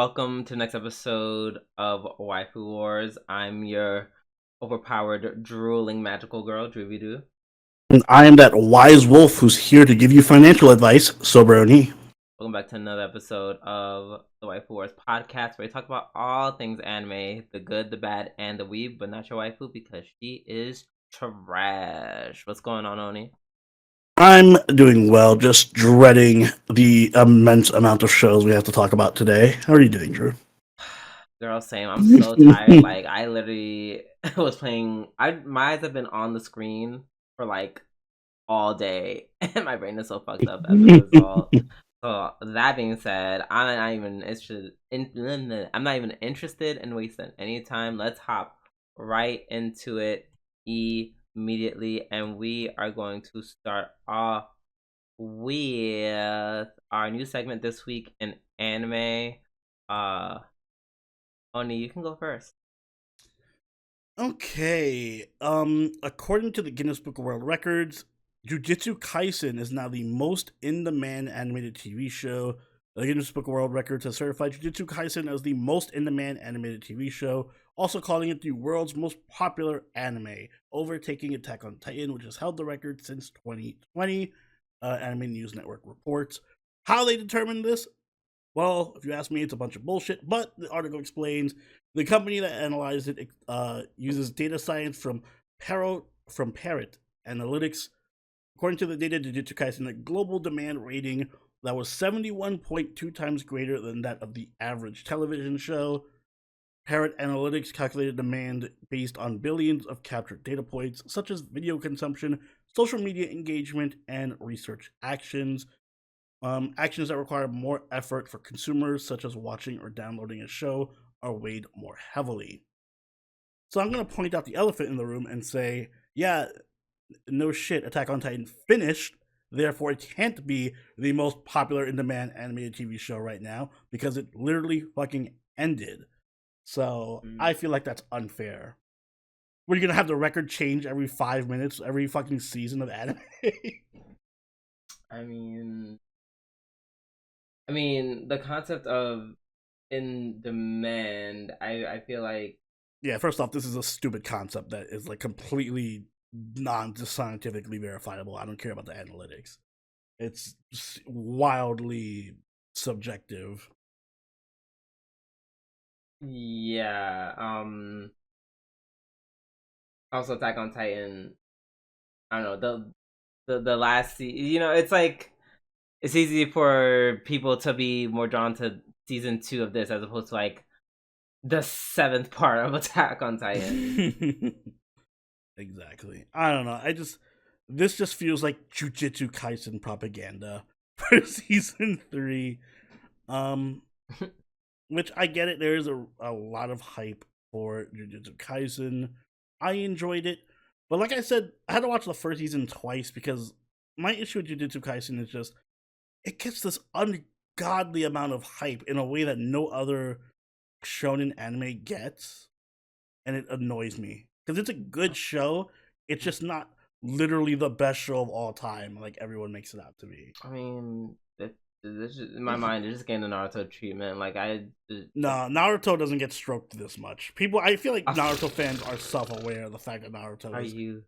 welcome to the next episode of Waifu Wars. I'm your overpowered, drooling magical girl, Droovy. And I am that wise wolf who's here to give you financial advice, Soberoni. Welcome back to another episode of the Waifu Wars podcast, where we talk about all things anime, the good, the bad, and the weeb, but not your waifu because she is trash. What's going on, Oni? I'm doing well, just dreading the immense amount of shows we have to talk about today. How are you doing, Drew? Girl, same. I'm so tired. Like, I literally was playing. My eyes have been on the screen for like all day, and my brain is so fucked up as a result. So that being said, I'm not even interested in wasting any time. Let's hop right into it immediately, and we are going to start off with our new segment this week in anime. Oni, you can go first. Okay. According to the Guinness Book of World Records, Jujutsu Kaisen is now the most in-demand animated TV show. The Guinness Book of World Records has certified Jujutsu Kaisen as the most in-demand animated TV show, also calling it the world's most popular anime, overtaking Attack on Titan, which has held the record since 2020. Anime News Network reports. How they determined this? Well, if you ask me, it's a bunch of bullshit, but the article explains the company that analyzed it uses data science from Parrot Analytics. According to the data, Jujutsu Kaisen had a global demand rating that was 71.2 times greater than that of the average television show. Parrot Analytics calculated demand based on billions of captured data points, such as video consumption, social media engagement, and research actions. Actions that require more effort for consumers, such as watching or downloading a show, are weighed more heavily. So I'm going to point out the elephant in the room and say, yeah, no shit, Attack on Titan finished, therefore it can't be the most popular in-demand animated TV show right now, because it literally fucking ended. So I feel like that's unfair. We're going to have the record change every 5 minutes, every fucking season of anime. I mean, the concept of in demand, I feel like. Yeah, first off, this is a stupid concept that is like completely non-scientifically verifiable. I don't care about the analytics. It's wildly subjective. Yeah. Also, Attack on Titan. I don't know the last it's like it's easy for people to be more drawn to season 2 of this as opposed to like the 7th part of Attack on Titan. Exactly. I don't know. This just feels like Jujutsu Kaisen propaganda for season 3. Which I get it. There is a lot of hype for Jujutsu Kaisen. I enjoyed it, but like I said, I had to watch the first season twice because my issue with Jujutsu Kaisen is just it gets this ungodly amount of hype in a way that no other shonen anime gets, and it annoys me because it's a good show. It's just not literally the best show of all time, like everyone makes it out to be. I mean, this in my mind, they're just getting the Naruto treatment. Like No, Naruto doesn't get stroked this much. I feel like Naruto fans are self-aware of the fact that Naruto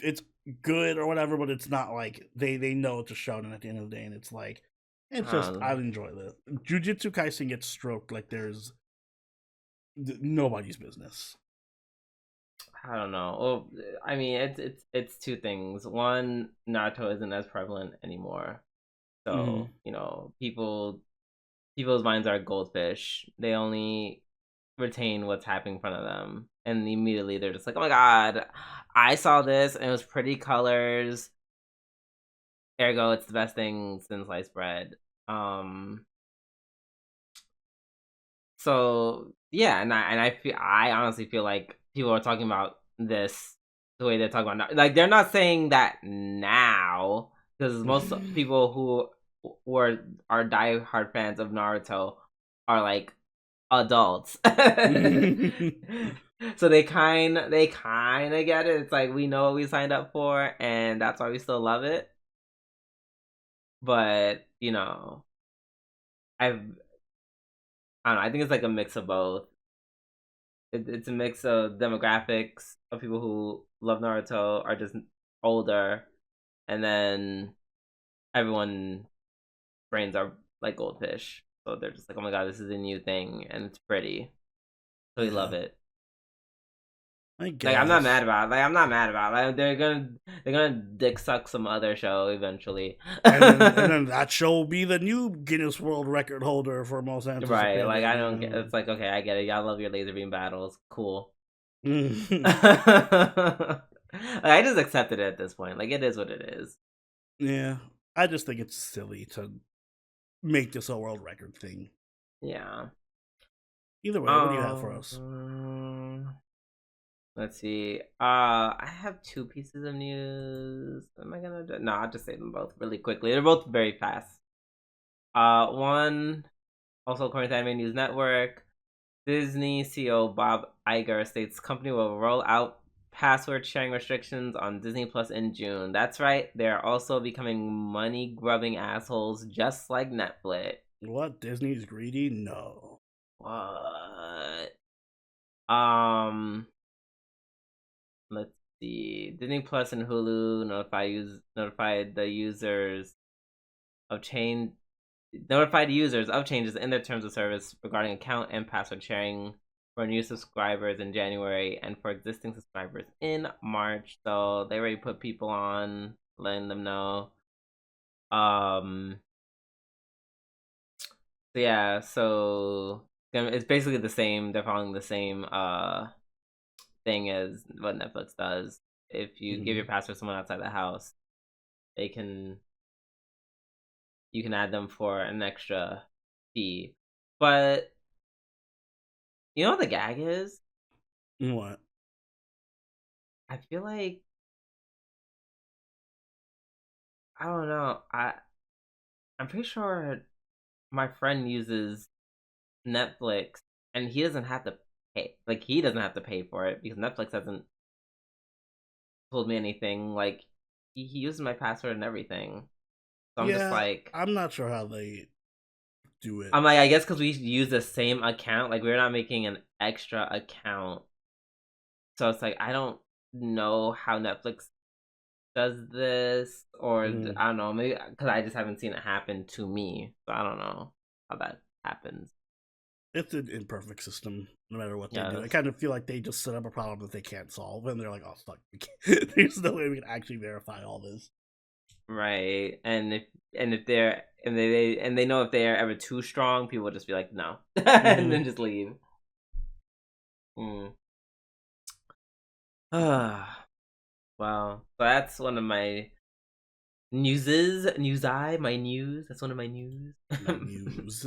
it's good or whatever, but it's not like they know it's a shonen at the end of the day, and it's like it's just I enjoy this. Jujutsu Kaisen gets stroked like there's nobody's business. I don't know. Well, I mean, it's two things. One, Naruto isn't as prevalent anymore, so people's minds are goldfish. They only retain what's happening in front of them, and immediately they're just like, "Oh my god, I saw this, and it was pretty colors. Ergo, it's the best thing since sliced bread." So yeah, and I honestly feel like people are talking about this the way they're talking about now. Like they're not saying that now because most people who are diehard fans of Naruto are like adults. So they kind of get it. It's like we know what we signed up for, and that's why we still love it. But I've I don't know. I think it's like a mix of both. It's a mix of demographics of people who love Naruto are just older, and then everyone brains are like goldfish, so they're just like, oh my god, this is a new thing and it's pretty, so we love it. I Like I'm not mad guess. about it. Like I'm not mad about it. Like, they're gonna dick suck some other show eventually. And then that show will be the new Guinness World Record holder for most Right, anticipated. like I don't get. It's like, okay, I get it. Y'all love your laser beam battles. Cool. Like, Like, I just accepted it at this point. Like it is what it is. yeah, I just think it's silly to make this a world record thing. Yeah. Either way, what do you have for us? Let's see. I have two pieces of news. Am I gonna do? No, I'll just say them both really quickly. They're both very fast. One, also according to Anime News Network, Disney CEO Bob Iger states company will roll out password sharing restrictions on Disney Plus in June. That's right. They're also becoming money grubbing assholes just like Netflix. What? Disney's greedy? No. What? Let's see. Disney Plus and Hulu notified users of changes in their terms of service regarding account and password sharing for new subscribers in January and for existing subscribers in March. So they already put people on, letting them know. So yeah, so it's basically the same. They're following the same thing as what Netflix does. If you give your password to someone outside the house, you can add them for an extra fee. But you know what the gag is? What? I feel like I don't know. I'm pretty sure my friend uses Netflix and he doesn't have to pay. Like he doesn't have to pay for it because Netflix hasn't told me anything. Like he uses my password and everything. So I'm just like, I'm not sure how they do it. I'm like, I guess because we use the same account, like we're not making an extra account. So it's like I don't know how Netflix does this, or I don't know, maybe because I just haven't seen it happen to me, so I don't know how that happens. It's an imperfect system, no matter what they Yeah, do. I kind of feel like they just set up a problem that they can't solve, and they're like, "Oh fuck, there's no way we can actually verify all this." right. And if they're and they know if they're ever too strong, people will just be like, no, and then just leave. Wow, so that's one of my newses. My news. That's one of my news. News.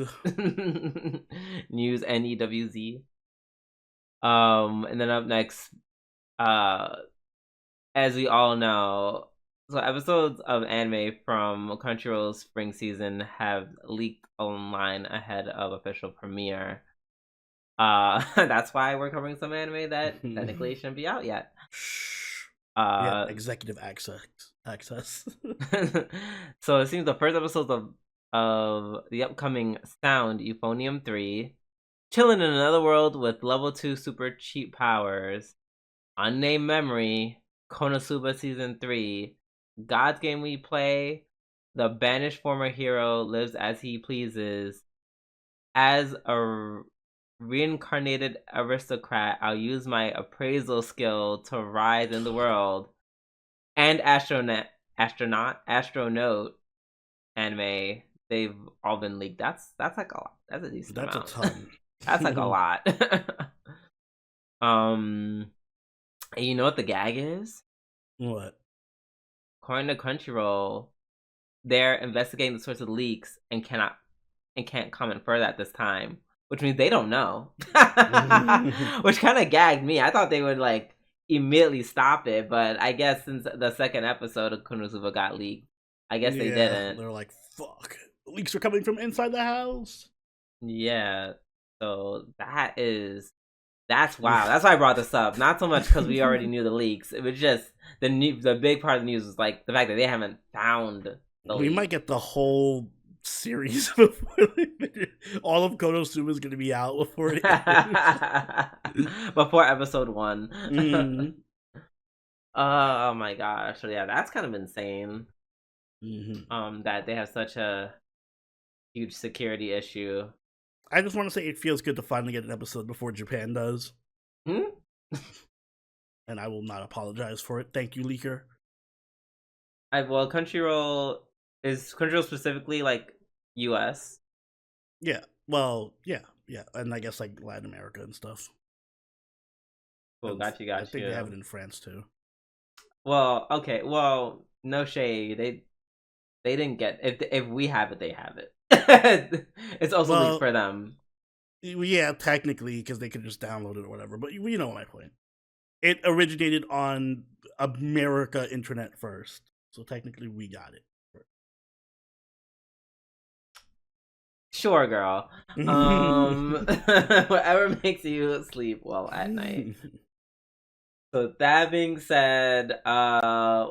News NEWZ. And then up next, as we all know, so episodes of anime from Crunchyroll's spring season have leaked online ahead of official premiere. That's why we're covering some anime that technically shouldn't be out yet. Yeah, executive access. So it seems the first episodes of the upcoming Sound Euphonium 3, chilling in another world with level 2 super cheap powers, Unnamed Memory, Konosuba Season 3, God's Game We Play, the banished former hero lives as he pleases. As a reincarnated aristocrat, I'll use my appraisal skill to rise in the world. And astronaut anime, they've all been leaked. That's like a lot. That's a decent amount. That's a ton. That's like a lot. And you know what the gag is? What? According to Crunchyroll, they're investigating the source of the leaks and can't comment further at this time, which means they don't know. Which kind of gagged me. I thought they would like immediately stop it, but I guess since the second episode of Konosuba got leaked, I guess they didn't. They're like, fuck. Leaks are coming from inside the house. Yeah. So that's wow. That's why I brought this up. Not so much because we already knew the leaks. It was just the big part of the news was like the fact that they haven't found the We leak. might get the whole series before they finish. All of Konosuba is going to be out before it airs. Before episode 1. Mm-hmm. Oh my gosh. So yeah, that's kind of insane. Mm-hmm. That they have such a huge security issue. I just want to say it feels good to finally get an episode before Japan does. Hmm? And I will not apologize for it. Thank you, leaker. Well, Crunchyroll specifically like US. Yeah. Well, yeah. And I guess like Latin America and stuff. Cool, got you. I think they have it in France too. Well, okay. Well, no shade. They didn't get if we have it, they have it. It's also leaked for them. Yeah, technically, because they could just download it or whatever. But you know my point. It originated on America internet first, so technically we got it. Sure, girl. Whatever makes you sleep well at night. So that being said,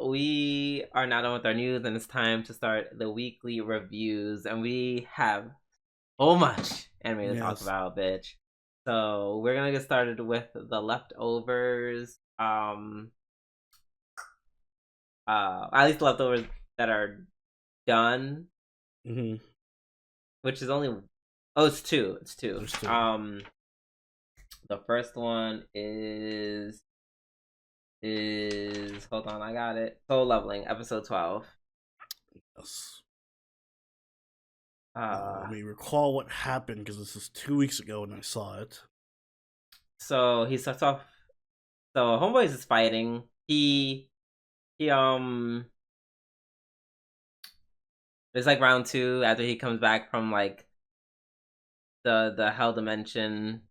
we are now done with our news, and it's time to start the weekly reviews. And we have so much anime to talk about, bitch. So we're gonna get started with the leftovers. At least the leftovers that are done. Mm-hmm. Which is only it's two. It's two. There's two. The first one is hold on, I got it. Soul Leveling, episode 12. Yes. Let me recall what happened because this is 2 weeks ago when I saw it. So he starts off. So Homeboy is fighting. It's like round 2 after he comes back from like the hell dimension,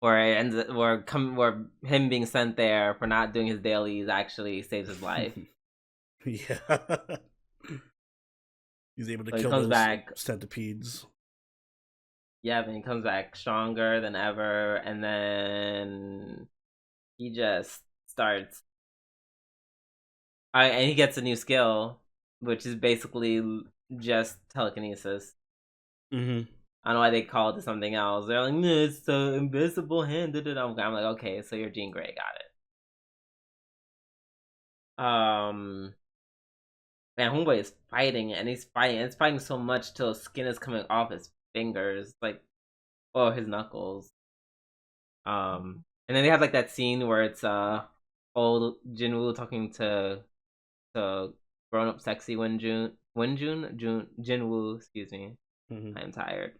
where him being sent there for not doing his dailies actually saves his life. Yeah. He's able to kill those centipedes. Yeah, and he comes back stronger than ever, and then he just starts. And he gets a new skill, which is basically just telekinesis. Mm-hmm. I don't know why they call it something else. They're like, no, it's the invisible hand. I'm like, okay, so you're Jean Grey, got it. And Homeboy is fighting, and he's fighting. It's fighting so much till skin is coming off his fingers, like, his knuckles. And then they have like that scene where it's old Jinwoo talking to grown up sexy Jinwoo, excuse me. Mm-hmm. I am tired.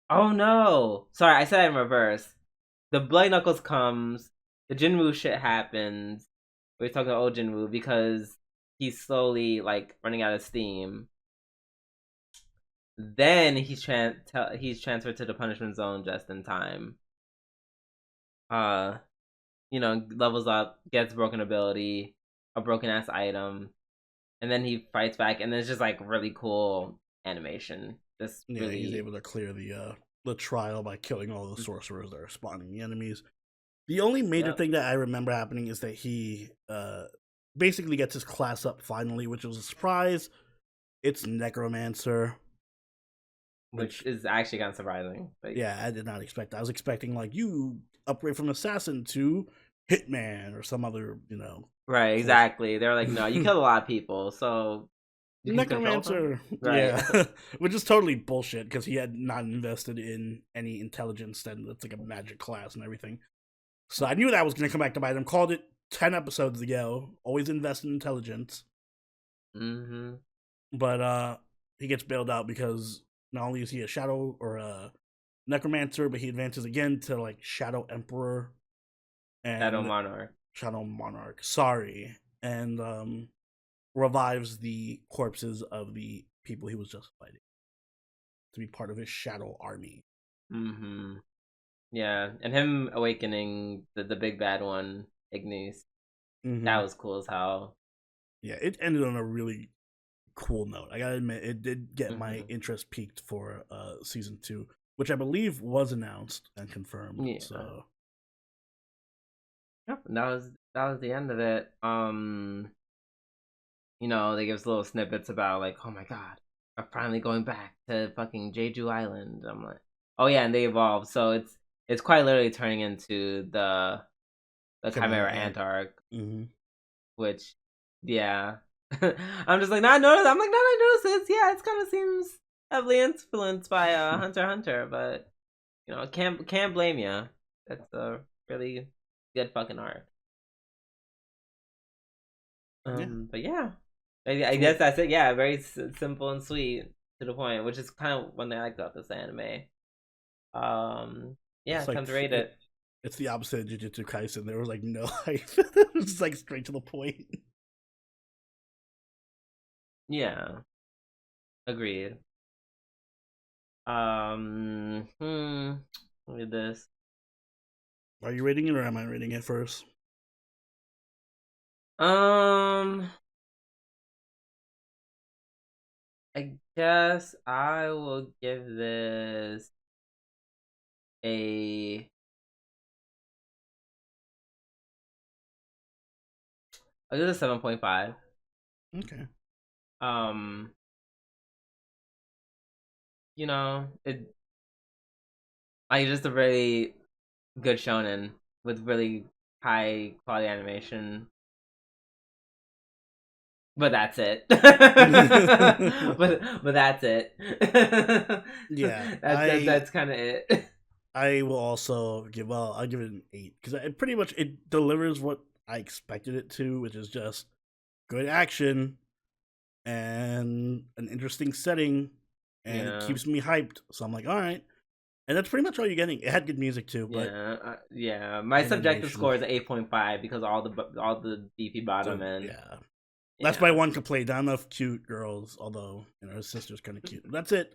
Oh no! Sorry, I said it in reverse. The Bloody Knuckles comes. The Jinwoo shit happens. We're talking to old Jinwoo because he's slowly like running out of steam. Then he's transferred to the punishment zone just in time. Levels up, gets broken ability, a broken ass item, and then he fights back, and it's just like really cool animation. He's able to clear the trial by killing all the sorcerers that are spawning the enemies. The only major thing that I remember happening is that he basically gets his class up finally, which was a surprise. It's Necromancer. Which is actually kind of surprising. Yeah, I did not expect that. I was expecting like you upgrade from Assassin to Hitman or some other, Right, exactly. They're like, no, you killed a lot of people, so Necromancer, right? Yeah, which is totally bullshit because he had not invested in any intelligence, and it's like a magic class and everything. So I knew that was going to come back to bite him. Called it 10 episodes ago. Always invest in intelligence. Mm-hmm. But he gets bailed out because not only is he a shadow or a necromancer, but he advances again to like Shadow Emperor and Shadow Monarch. Sorry, and revives the corpses of the people he was just fighting to be part of his shadow army. Mm-hmm. Yeah, and him awakening the big bad one, Ignis. Mm-hmm. That was cool as hell. Yeah, it ended on a really cool note. I gotta admit, it did get my interest peaked for season 2, which I believe was announced and confirmed. Yeah. So yep, that was that was the end of it. You know, they give us little snippets about like, oh my god, we're finally going back to fucking Jeju Island. I'm like, oh yeah, and they evolve, so it's quite literally turning into the Chimera Ant arc, which, yeah, I'm just like not noticed. I'm like not I noticed this. Yeah, it kind of seems heavily influenced by Hunter x Hunter, but you know, can't blame you. That's a really good fucking arc. But yeah, I guess that's it. Yeah, very simple and sweet to the point, which is kind of one thing I like about this anime. Yeah, it's like, time to rate it. It's the opposite of Jujutsu Kaisen. There was like no hype. It was like straight to the point. Yeah, agreed. Look at this. Are you rating it or am I rating it first? I guess I will give this a. I'll give it a 7.5. Okay. You know, it. I just a really good shonen with really high quality animation. But that's it. but that's it. Yeah, that's kind of it. I will also I'll give it an 8 because it pretty much it delivers what I expected it to, which is just good action and an interesting setting, and it keeps me hyped. So I'm like, all right, and that's pretty much all you're getting. It had good music too, but yeah. My subjective score is 8.5 because all the beefy bottom end. Yeah. That's my one complaint. Not enough cute girls, although you know her sister's kind of cute. That's it.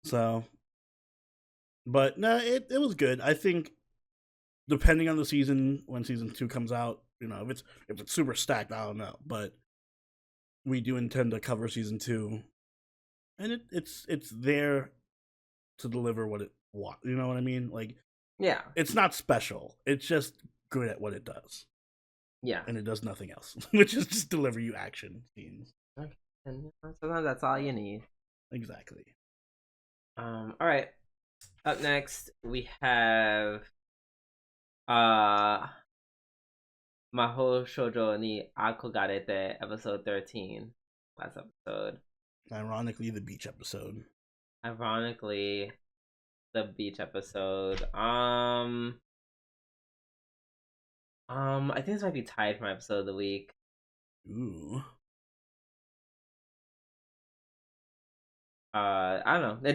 So, but no, it was good. I think depending on the season, when season 2 comes out, you know, if it's super stacked, I don't know, but we do intend to cover season 2, and it's there to deliver what it wants. You know what I mean? Like, yeah, it's not special. It's just good at what it does. Yeah, and it does nothing else, which is just deliver you action scenes. And sometimes that's all you need. Exactly. All right. Up next, we have Mahou Shoujo ni Akagarete, episode 13. Last episode. Ironically, the beach episode. I think this might be tied for my episode of the week. Ooh. I don't know. It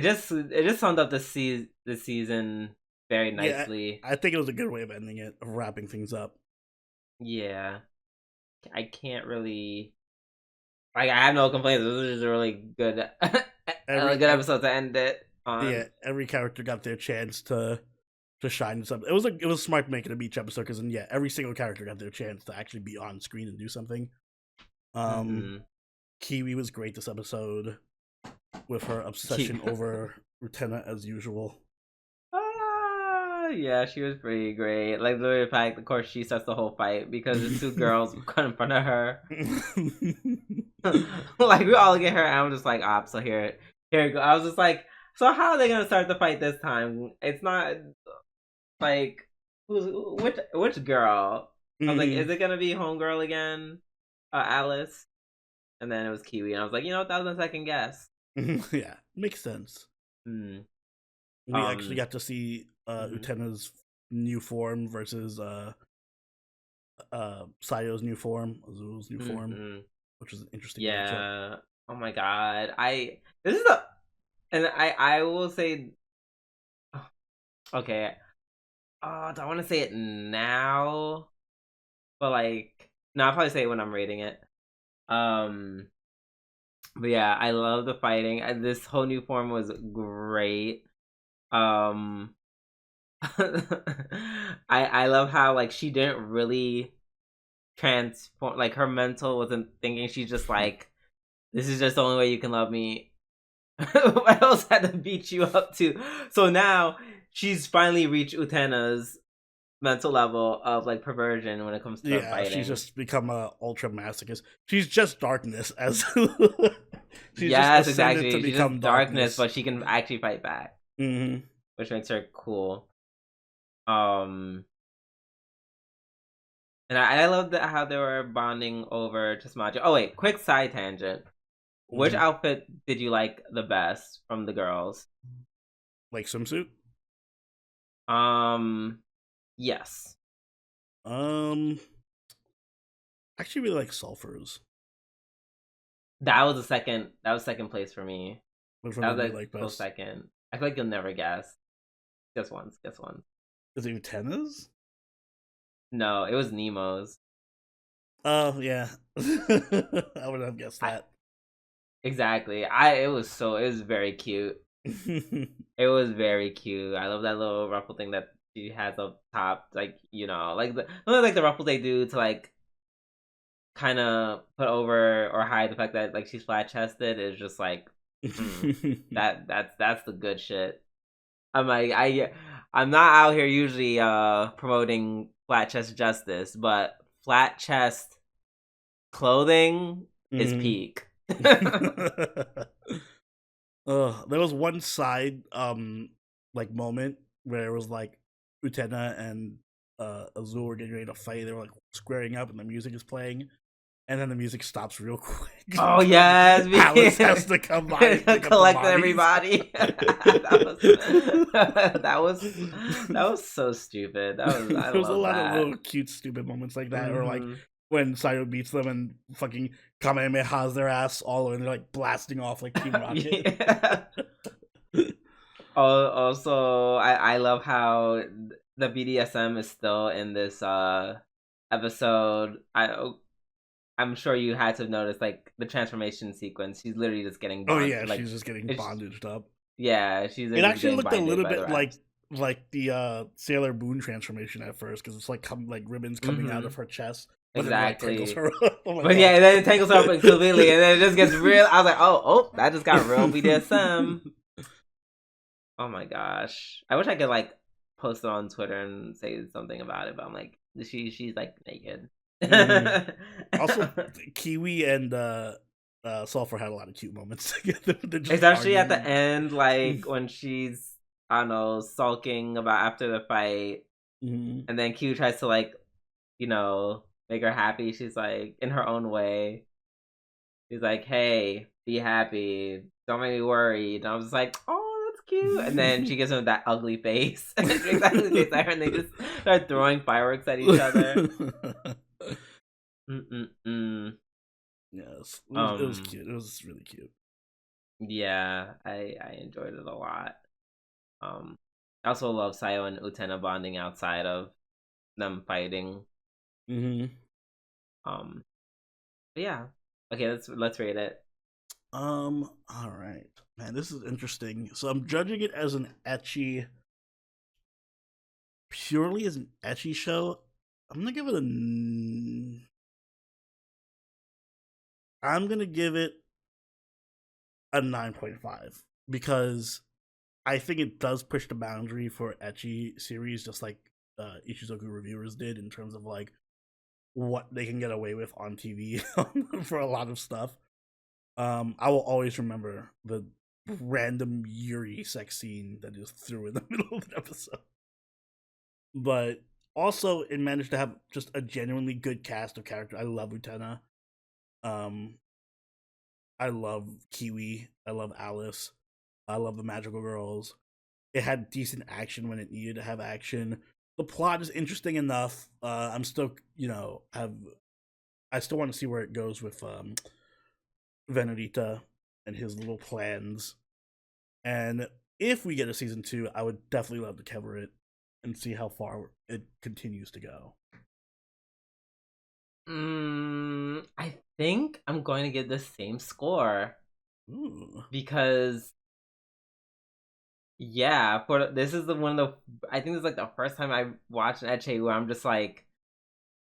just summed up the season very nicely. Yeah, I think it was a good way of ending it, of wrapping things up. Yeah, I can't really. Like, I have no complaints. This was just a really good, good episode to end it on. Yeah, every character got their chance to shine and something. It was smart making a beach episode because then every single character got their chance to actually be on screen and do something. Kiwi was great this episode with her obsession over Utena as usual. Yeah, she was pretty great. Like, literally, fact, of course, she starts the whole fight because there's 2 girls cut in front of her. Like, we all get her, and I'm just like, so here it go. I was just like, so how are they gonna start the fight this time? It's not like which girl? I was like, is it gonna be homegirl again, Alice? And then it was Kiwi, and I was like, you know what, that was my second guess. Yeah, makes sense. We actually got to see Utena's new form versus Sayo's new form, Azu's new form, which was an interesting matchup. Oh my god, I will say, okay. Do I want to say it now? But like, no, I'll probably say it when I'm rating it. But yeah, I love the fighting. This whole new form was great. I love how like she didn't really transform. Like, her mental wasn't thinking. She's just like, this is just the only way you can love me. What else had to beat you up to? So now she's finally reached Utena's mental level of like perversion when it comes to fighting. She's just become a ultra masochist. She's just darkness as she's yes, exactly. To she's just darkness, but she can actually fight back, which makes her cool. And I love how they were bonding over Tasmajo. Oh wait, quick side tangent. Which outfit did you like the best from the girls? Like swimsuit? Yes. I actually really like Sulfur's. That was second place for me. Which one that was like best? Second. I feel like you'll never guess. Guess once. Is it Utena's? No, it was Nemo's. Oh yeah. I would have guessed that. Exactly. It was very cute. It was very cute. I love that little ruffle thing that she has up top. Like, you know, like the ruffles they do to like kind of put over or hide the fact that like she's flat chested is just like that's the good shit. I'm like I'm not out here usually promoting flat chest justice, but flat chest clothing is peak. There was one side like moment where it was like Utena and Azure were getting ready to fight. They were like squaring up and the music is playing, and then the music stops real quick. Oh yes, Alice has to come by and collect everybody. that was so stupid. There was a lot of little cute stupid moments like that, or like when Sayo beats them and fucking Kamehameha's their ass all over and they're like blasting off like Team Rocket. Also, I love how the BDSM is still in this episode. I'm sure you had to notice like the transformation sequence. She's literally just getting bonded. Oh yeah, like, she's just getting bondaged up. Yeah, she's. It actually looked a little bit like the Sailor Moon transformation at first because it's like ribbons coming out of her chest. Exactly. Then, like, but yeah, and then it tangles her up completely, and then it just gets real. I was like, oh, that just got real BDSM. Oh my gosh, I wish I could like post it on Twitter and say something about it, but I'm like, she's like naked. Also, Kiwi and Sulfur had a lot of cute moments together. Especially at the end, like when she's I don't know sulking about after the fight, and then Q tries to like, you know, make her happy. She's like in her own way. She's like, "Hey, be happy. Don't make me worried." And I was just like, "Oh, that's cute." And then she gives him that ugly face, and they just start throwing fireworks at each other. Yes, it was cute. It was really cute. Yeah, I enjoyed it a lot. I also love Sayo and Utena bonding outside of them fighting. But yeah. Okay, let's rate it. All right, man. This is interesting. So I'm judging it as an ecchi, purely as an ecchi show. I'm gonna give it a 9.5 because I think it does push the boundary for ecchi series, just like Ichizoku reviewers did in terms of like what they can get away with on TV for a lot of stuff. I will always remember the random Yuri sex scene that is threw in the middle of the episode. But also, it managed to have just a genuinely good cast of characters. I love Utena. I love Kiwi. I love Alice. I love the Magical Girls. It had decent action when it needed to have action. The plot is interesting enough. I'm still, I still want to see where it goes with Venerita and his little plans. And if we get a season 2, I would definitely love to cover it and see how far it continues to go. I think I'm going to give the same score. Because yeah, this is one of the I think this is like the first time I watched an ecchi where I'm just like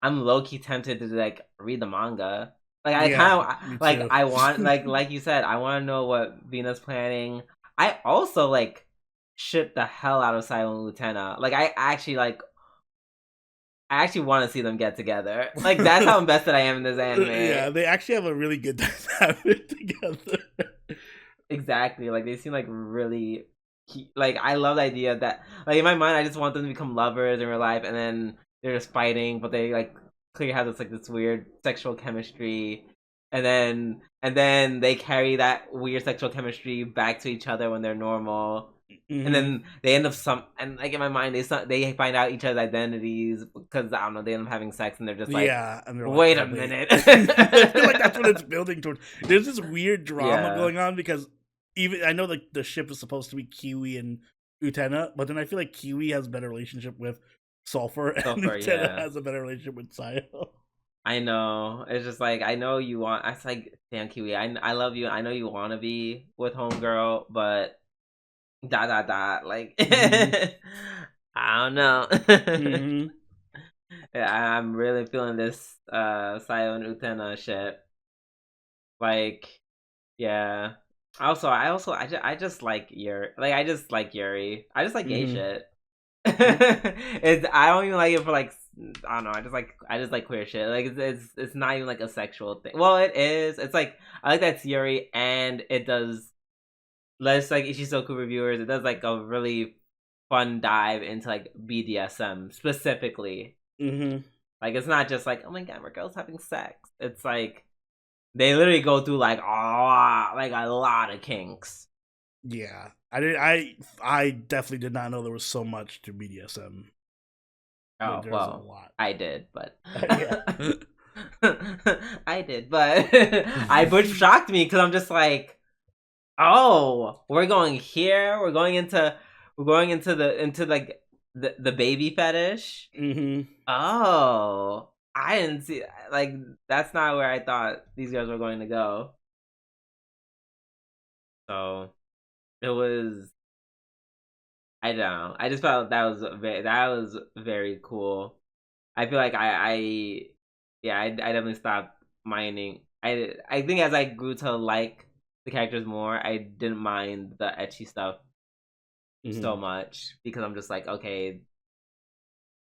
I'm low-key tempted to like read the manga. Like I kind of like too. I want like you said, I want to know what Vina's planning. I also like ship the hell out of Silent Lieutenant. Like I actually like I actually want to see them get together. Like, that's how invested I am in this anime. Yeah, they actually have a really good dynamic together. Exactly. Like, they seem like really like, I love the idea that, like, in my mind, I just want them to become lovers in real life, and then they're just fighting, but they like clearly have this weird sexual chemistry, and then they carry that weird sexual chemistry back to each other when they're normal. And then they end up and like in my mind they find out each other's identities because I don't know, they end up having sex and they're just like, yeah, and they're wait like, a minute. I feel like that's what it's building towards. There's this weird drama going on because even I know like the ship is supposed to be Kiwi and Utena, but then I feel like Kiwi has a better relationship with Sulfur and Utena has a better relationship with Sayo. I know. It's just like, I know you want. It's like, damn, Kiwi, I love you. I know you want to be with homegirl, but like, I don't know. Yeah, I'm really feeling this Sayo and Utena shit. Like, yeah. I just like Yuri. Like, I just like Yuri. I just like gay shit. I don't even like it for like, I don't know. I just like queer shit. Like, it's not even like a sexual thing. Well, it is. It's like, I like that Yuri, and it does. Let's like Ishizoku reviewers. It does like a really fun dive into like BDSM specifically. Like, it's not just like, oh my god, we're girls having sex. It's like they literally go through like a lot of kinks. Yeah, I definitely did not know there was so much to BDSM. Oh, well, I did, but I did, but it shocked me because I'm just like, oh, we're going here. We're going into like the baby fetish. Oh, I didn't see, like, that's not where I thought these girls were going to go. So it was, I don't know. I just felt that was very cool. I feel like I definitely stopped minding. I think as I grew to like the characters more, I didn't mind the ecchi stuff so much because I'm just like, okay,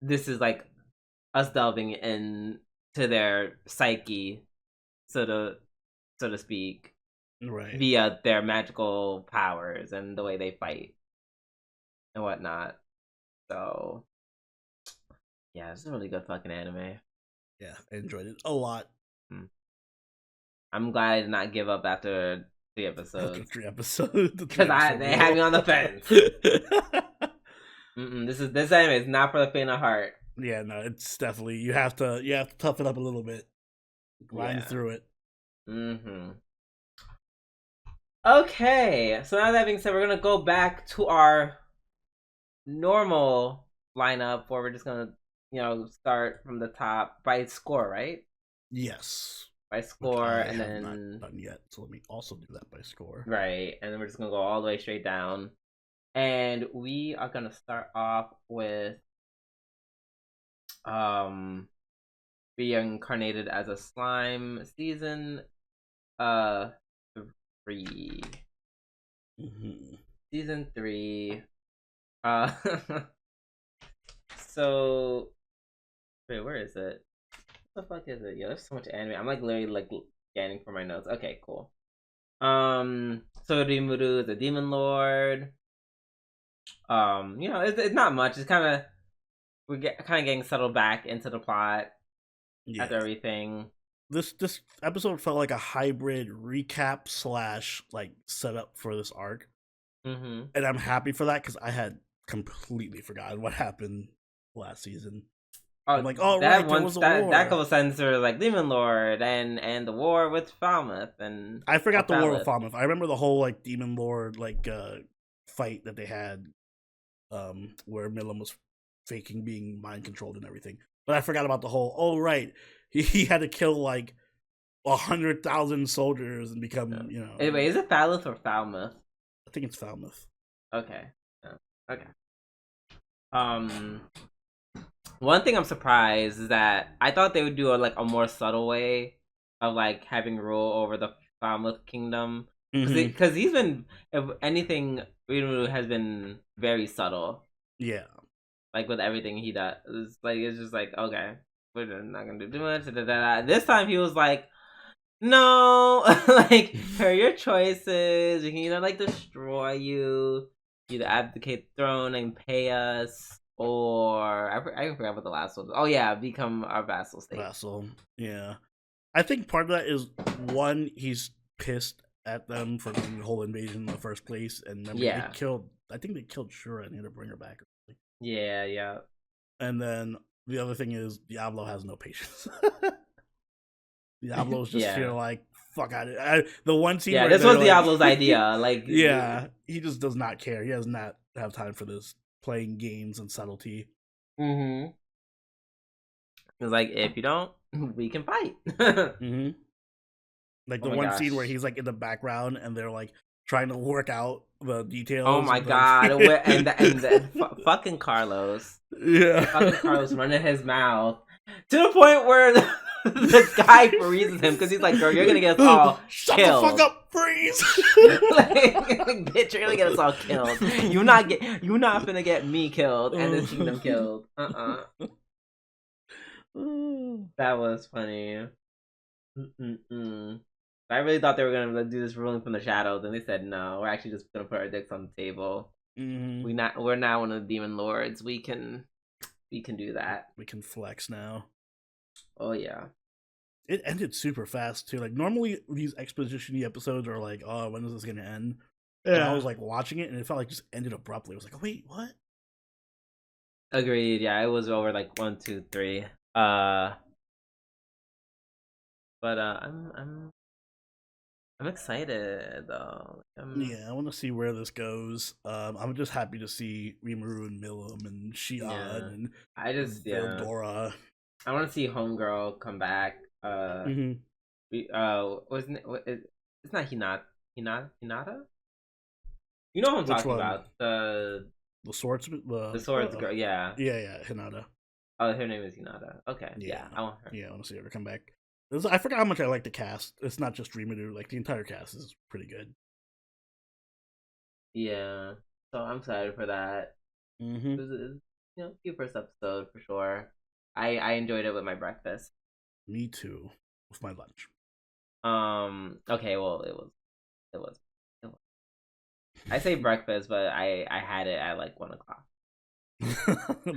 this is like us delving into their psyche, so to speak, right, via their magical powers and the way they fight and whatnot. So yeah, it's a really good fucking anime. Yeah, I enjoyed it a lot. I'm glad I did not give up after 3 episodes. After 3 episodes, because they had me on the fence. This anime is not for the faint of heart. Yeah, no, it's definitely you have to toughen up a little bit, grind through it. Okay, so now that being said, we're gonna go back to our normal lineup where we're just gonna start from the top by score, right? Yes, by score, and then not done yet. So let me also do that by score. Right, and then we're just gonna go all the way straight down, and we are gonna start off with reincarnated as a slime season 3. Season 3. So wait, where is it? What the fuck is it? Yo, there's so much anime. I'm like literally like scanning for my notes. Okay, cool. So Rimuru is a demon lord. It's not much. It's kind of getting settled back into the plot after everything. This episode felt like a hybrid recap / like setup for this arc, and I'm happy for that because I had completely forgotten what happened last season. I'm like, oh right, there was a war. That couple sentences were like Demon Lord and the war with Falmouth, and I forgot the war with Falmouth. I remember the whole like Demon Lord like fight that they had, where Milam was faking being mind controlled and everything. But I forgot about the whole. Oh right, he had to kill like 100,000 soldiers and become Anyway, is it Falmouth or Falmouth? I think it's Falmouth. Okay. Okay. One thing I'm surprised is that I thought they would do a more subtle way of like having rule over the Falmouth Kingdom, because he's been, if anything, Rimuru has been very subtle. Yeah. like with everything he does. It's just like, okay, we're not gonna do too much. This time he was like, no, like, here are your choices. We can either like destroy you, either abdicate the throne and pay us, or I forgot what the last one was. Oh yeah, become our vassal state. Vassal, yeah. I think part of that is one, he's pissed at them for doing the whole invasion in the first place, and then they killed. I think they killed Shura and had to bring her back. Yeah. And then the other thing is Diablo has no patience. Diablo's just feel like fuck out it. The one scene. Yeah, this was Diablo's idea. Like, yeah, he just does not care. He does not have time for this playing games and subtlety. It's like, if you don't, we can fight. Like the one scene where he's like in the background and they're like trying to work out the details. Oh my god! and fucking Carlos. Yeah, fucking Carlos running his mouth to the point where the guy freezes him because he's like, "Girl, you're gonna get us all Shut killed. the fuck up, freeze!" Bitch, you're gonna get us all killed. You're not gonna get me killed and the kingdom killed. That was funny. I really thought they were gonna do this ruling from the shadows, and they said no. We're actually just gonna put our dicks on the table. We're now one of the demon lords. We can do that. We can flex now. Oh yeah. It ended super fast too. Like normally these exposition-y episodes are like, oh, when is this gonna end? Yeah. And I was like watching it, and it felt like it just ended abruptly. I was like, oh, wait, what? Agreed. Yeah, it was over like 1, 2, 3. But I'm excited though. Yeah, I want to see where this goes. I'm just happy to see Rimuru and Milim and Shion and I just Dora. I want to see Homegirl come back. Wasn't it? It's not Hinata. You know what I'm talking about? The swords. The swords girl. Yeah. Yeah, Hinata. Oh, her name is Hinata. Okay. Yeah, I want her. Yeah, I want to see her come back. I forgot how much I like the cast. It's not just Rimuru. Like the entire cast is pretty good. Yeah, so I'm excited for that. It was, cute first episode for sure. I enjoyed it with my breakfast. Me too, with my lunch. Okay, well it was. I say breakfast, but I had it at like 1:00.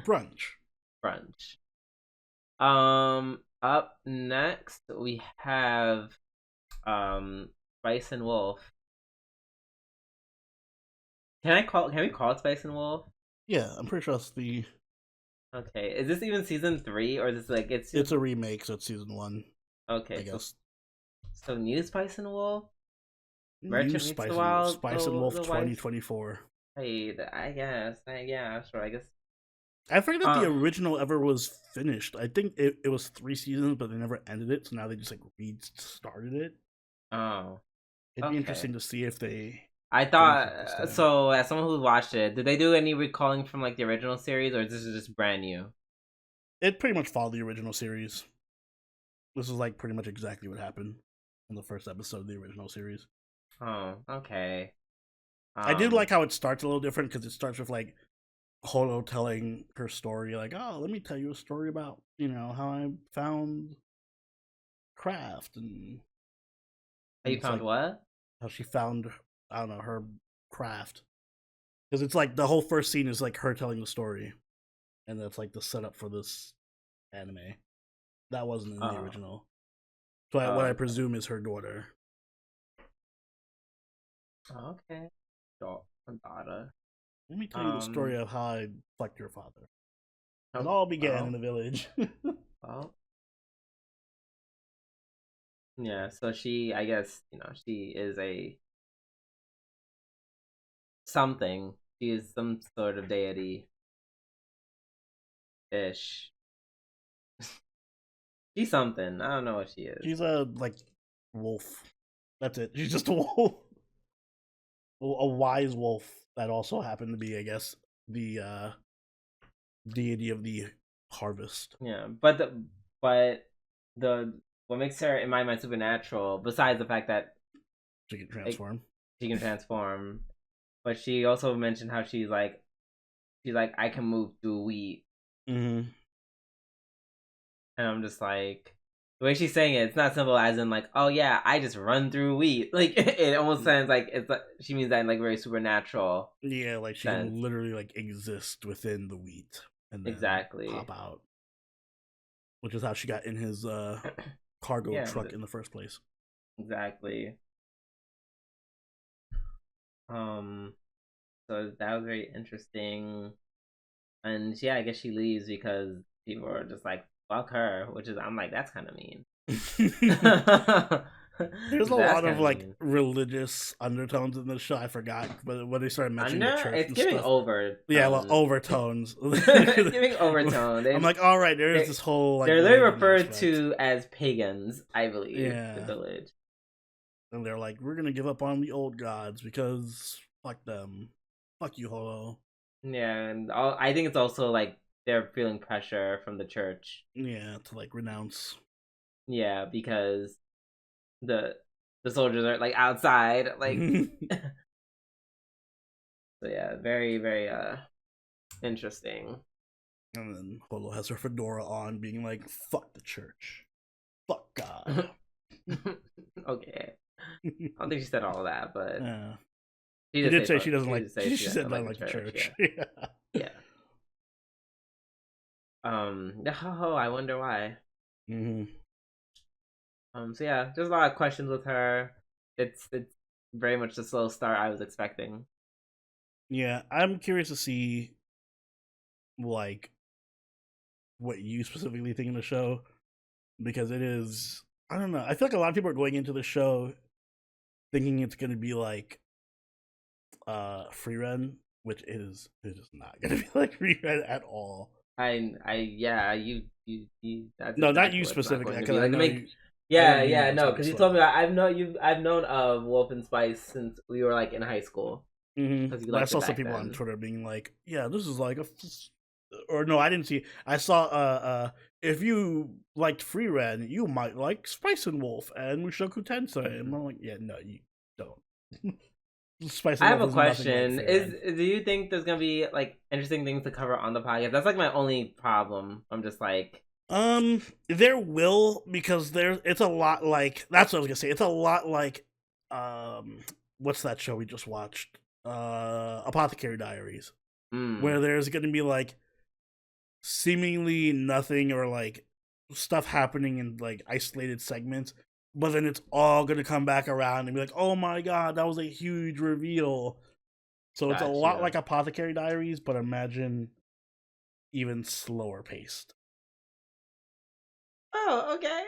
Brunch. Up next we have Spice and Wolf. Can we call it Spice and Wolf? Yeah, I'm pretty sure that's the. Okay, is this even season 3 or is this like it's a remake, so it's season 1. Okay, I guess. So new Spice and Wolf. Merchant Spice and Wolf. Spice and Wolf 2024. Hey, I guess. Sure. I guess. I forget if the original ever was finished. I think it was 3 seasons, but they never ended it. So now they just like restarted it. Oh, it'd be interesting to see if they. I thought so. As someone who watched it, did they do any recalling from like the original series, or is this just brand new? It pretty much followed the original series. This is like pretty much exactly what happened in the first episode of the original series. Oh, okay. I did like how it starts a little different because it starts with like Holo telling her story, like, "Oh, let me tell you a story about how I found craft and how you found what? How she found her craft." Because it's like the whole first scene is like her telling the story, and that's like the setup for this anime. That wasn't in the original. So what I presume is her daughter. Okay. Datta. Let me tell you the story of how I fucked your father. It all began in the village. Well. Yeah, so she, I guess, she is a something. She is some sort of deity. Ish. She's something. I don't know what she is. She's a wolf. That's it. She's just a wolf. A wise wolf that also happened to be, I guess, the deity of the harvest. Yeah, but what makes her, in my mind, supernatural, besides the fact that she can transform. But she also mentioned how she's like she's like, I can move through wheat. Mm-hmm. And I'm just like, the way she's saying it, it's not simple as in like, oh yeah, I just run through wheat. Like it almost sounds like it's like she means that in like very supernatural. Yeah, like she sense. can literally like exist within the wheat and then Exactly. pop out. Which is how she got in his cargo truck in the first place. Exactly. So that was very interesting. And yeah, I guess she leaves because people are just like, fuck her, which is, I'm like, that's kind of mean. There's a lot of like religious undertones in this show. I forgot, but when they started mentioning the church, it's giving overtones. Yeah, well, overtones. It's giving overtone. I'm like, all right, there's this whole. Like, they're literally referred to as pagans, I believe. Yeah, the village. And they're like, we're gonna give up on the old gods because fuck them, fuck you, Holo. Yeah, and I think it's also like they're feeling pressure from the church. Yeah, to like renounce. Yeah, because the soldiers are like outside, like. So yeah, very very interesting. And then Holo has her fedora on, being like, "Fuck the church, fuck God." Okay, I don't think she said all of that, but she did say she doesn't like. She said not like the church. Yeah. Oh, I wonder why. Mm-hmm. So yeah, just a lot of questions with her. It's very much the slow start I was expecting. Yeah, I'm curious to see, like, what you specifically think of the show, because it is. I don't know. I feel like a lot of people are going into the show thinking it's going to be like free run, which it is not going to be like free run at all. Yeah, you that's no, exactly not you specifically. No, because you told me I've known of Wolf and Spice since we were like in high school. Mm-hmm. I saw some people on Twitter being like, "Yeah, this is like a," or no, I didn't see. I saw if you liked Free Ren, you might like Spice and Wolf and Mushoku Tensei. And I'm like, yeah, no, you don't. Spice and I have a question. Like do you think there's gonna be like interesting things to cover on the podcast? That's like my only problem. I'm just like, there will, because it's a lot like, that's what I was gonna say. It's a lot like what's that show we just watched? Apothecary Diaries, where there's gonna be like seemingly nothing or like stuff happening in like isolated segments, but then it's all gonna come back around and be like, oh my god, that was a huge reveal. So it's a lot like Apothecary Diaries, but imagine even slower paced. Oh, okay.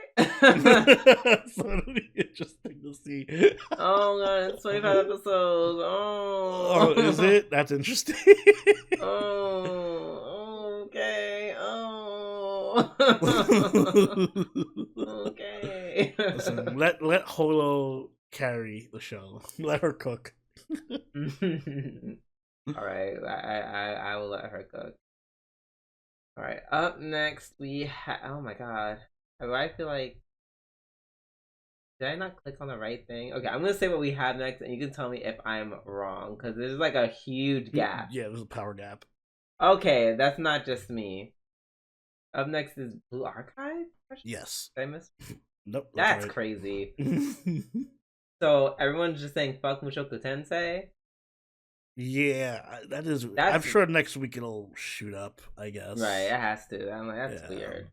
So it'll be interesting to see. Oh god, it's 25 episodes. Oh, is it? That's interesting. Oh, okay. Oh, okay. Listen, let Holo carry the show. Let her cook. All right, I will let her cook. All right, up next we have. Oh my god, I feel like, did I not click on the right thing? Okay, I'm gonna say what we have next, and you can tell me if I'm wrong, because there's like a huge gap. Yeah, there's a power gap. Okay, that's not just me. Up next is Blue Archive? Yes. Did I miss? Nope. That's right. Crazy. So everyone's just saying fuck Mushoku Tensei? Yeah, that is. I'm sure next week it'll shoot up, I guess. Right, it has to. I'm like, that's weird.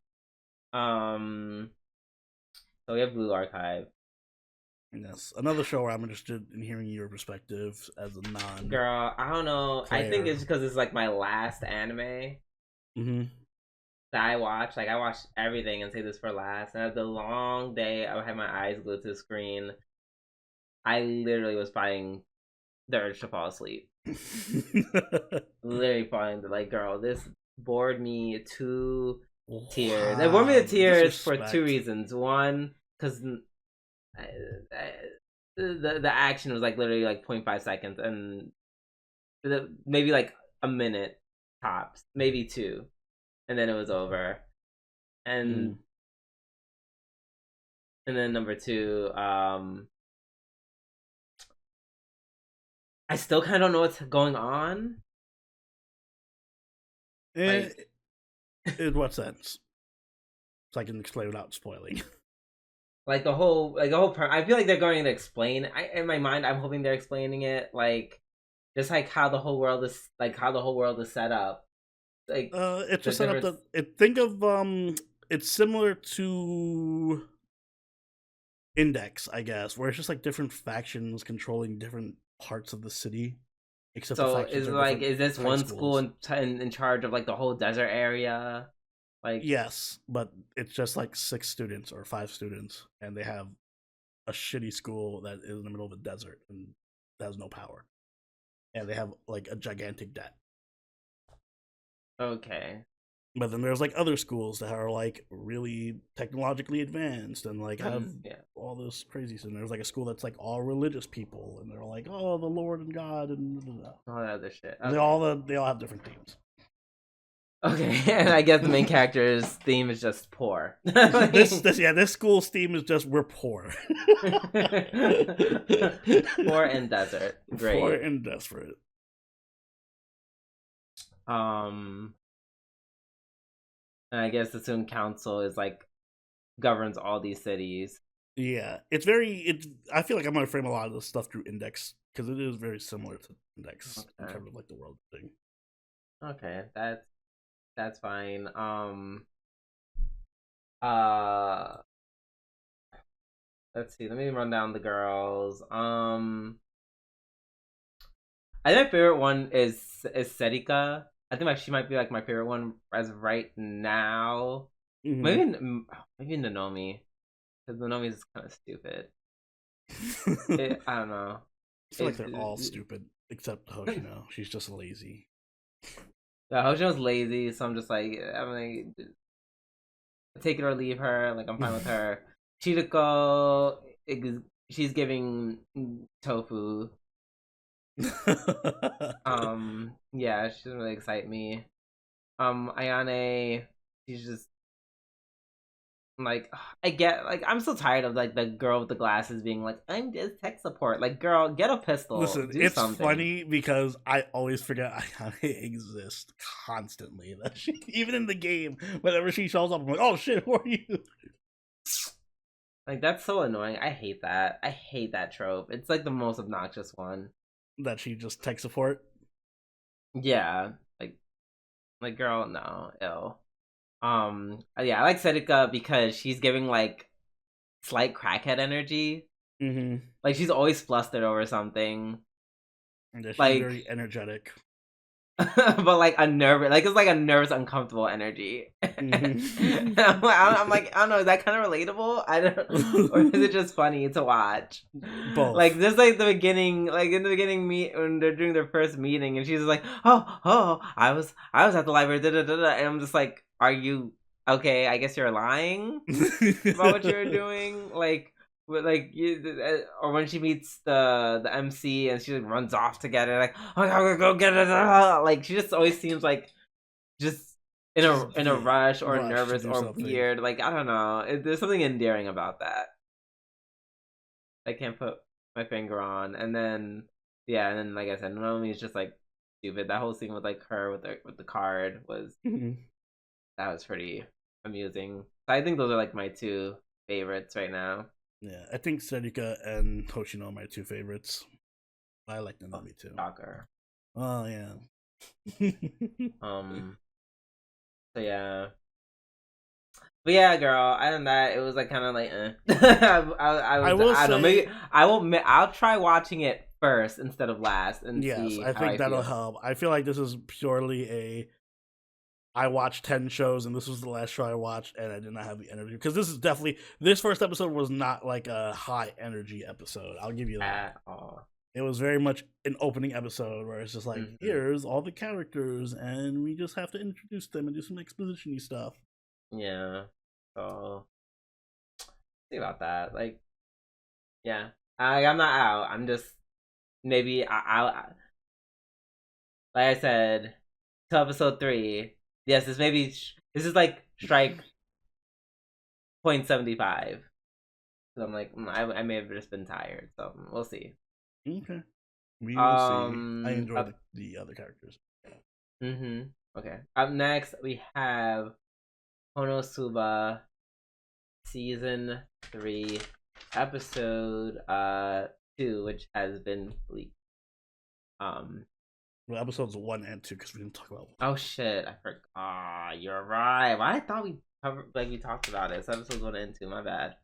So we have Blue Archive. Yes, another show where I'm interested in hearing your perspective as a non. Girl, I don't know. I think it's because it's like my last anime that I watched. Like I watched everything and say this for last. And after the long day, I had my eyes glued to the screen. I literally was fighting the urge to fall asleep. Literally falling, like, girl, this bored me to tears. It bored me to tears for two reasons. One, because the action was like literally like 0.5 seconds, and maybe like a minute tops, maybe two, and then it was over. And then number two, I still kind of don't know what's going on. Like, In what sense? So I can explain without spoiling. I feel like they're going to explain. In my mind, I'm hoping they're explaining it like just like how the whole world is set up. Like It's the just set up difference. that think of it's similar to Index, I guess, where it's just like different factions controlling different parts of the city, except the So factions are different is this high one school schools. in charge of like the whole desert area? Like, Yes, but it's just like 6 students or 5 students, and they have a shitty school that is in the middle of a desert and has no power, and they have like a gigantic debt. okay. But then there's like other schools that are like really technologically advanced and like have Yeah. all this crazy stuff. And there's like a school that's like all religious people, and they're like, oh, the Lord and God, and blah, blah, blah. All that other shit. They Okay. all have different themes. Okay, and I guess the main character's theme is just poor. This school's theme is just we're poor. Poor and desert. Great. Poor and desperate. And I guess the student council is like governs all these cities. Yeah, I feel like I'm gonna frame a lot of this stuff through Index because it is very similar to Index in terms of like the world thing. Okay, that's fine. Uh, let's see. Let me run down the girls. I think my favorite one is Serika. I think she might be like my favorite one as of right now. Mm-hmm. Maybe Nanomi, because Nanomi's is kind of stupid. I don't know. I feel like they're all stupid except Hoshino. She's just lazy. Yeah, Hoshino's lazy, so I'm just like, I'm like, take it or leave her. Like, I'm fine with her. Chiriko, she's giving tofu. Yeah, she doesn't really excite me. Ayane, she's just like, I get, like, I'm so tired of like the girl with the glasses being like, I'm just tech support. Like, girl, get a pistol. Listen, do it's something. funny because I always forget Ayane exists constantly. That she, even in the game, whenever she shows up, I'm like, oh shit, who are you? Like, that's so annoying. I hate that. I hate that trope. It's like the most obnoxious one. That she just tech support. Yeah, like girl, no, ill. Yeah, I like Serika because she's giving like slight crackhead energy. Mm-hmm. Like she's always flustered over something. And she's like very energetic. but like a nervous, like it's like a nervous, uncomfortable energy. Mm-hmm. I'm like, I don't know, is that kind of relatable? I don't, or is it just funny to watch? Both. Like this, like the beginning, like in the beginning, when they're doing their first meeting, and she's like, oh, I was at the library, and I'm just like, are you okay? I guess you're lying about what you're doing, like. Or when she meets the MC and she like runs off to get it, like, oh, I gotta go get it. Like she just always seems like just in a rush or nervous or something. weird. Like I don't know. There's something endearing about that. I can't put my finger on. And then and then like I said, Naomi is just like stupid. That whole scene with like her with the card was that was pretty amusing. So I think those are like my two favorites right now. Yeah, I think Serika and Hoshino are my two favorites. I like Nanami too. Shocker. Oh yeah. So yeah. But yeah, girl. Other than that, it was like kind of like, I don't know. Maybe I'll try watching it first instead of last, and see. I think that'll help. I feel like this is purely I watched 10 shows and this was the last show I watched and I did not have the energy because this first episode was not like a high energy episode. I'll give you that. At all. It was very much an opening episode where it's just like, here's all the characters and we just have to introduce them and do some exposition-y stuff. Yeah. So see about that. Like, yeah. I'm not out. I'm just maybe I'll like I said, to episode 3. Yes, this is like strike 0.75. So I'm like, I may have just been tired. So we'll see. Okay, we will see. I enjoyed the other characters. Okay. Up next, we have Konosuba Season 3, Episode 2, which has been leaked. Well, episodes 1 and 2 because we didn't talk about 1. Oh shit! I forgot. Ah, you're right. Why I thought we covered, like, we talked about it. So episodes 1 and 2. My bad.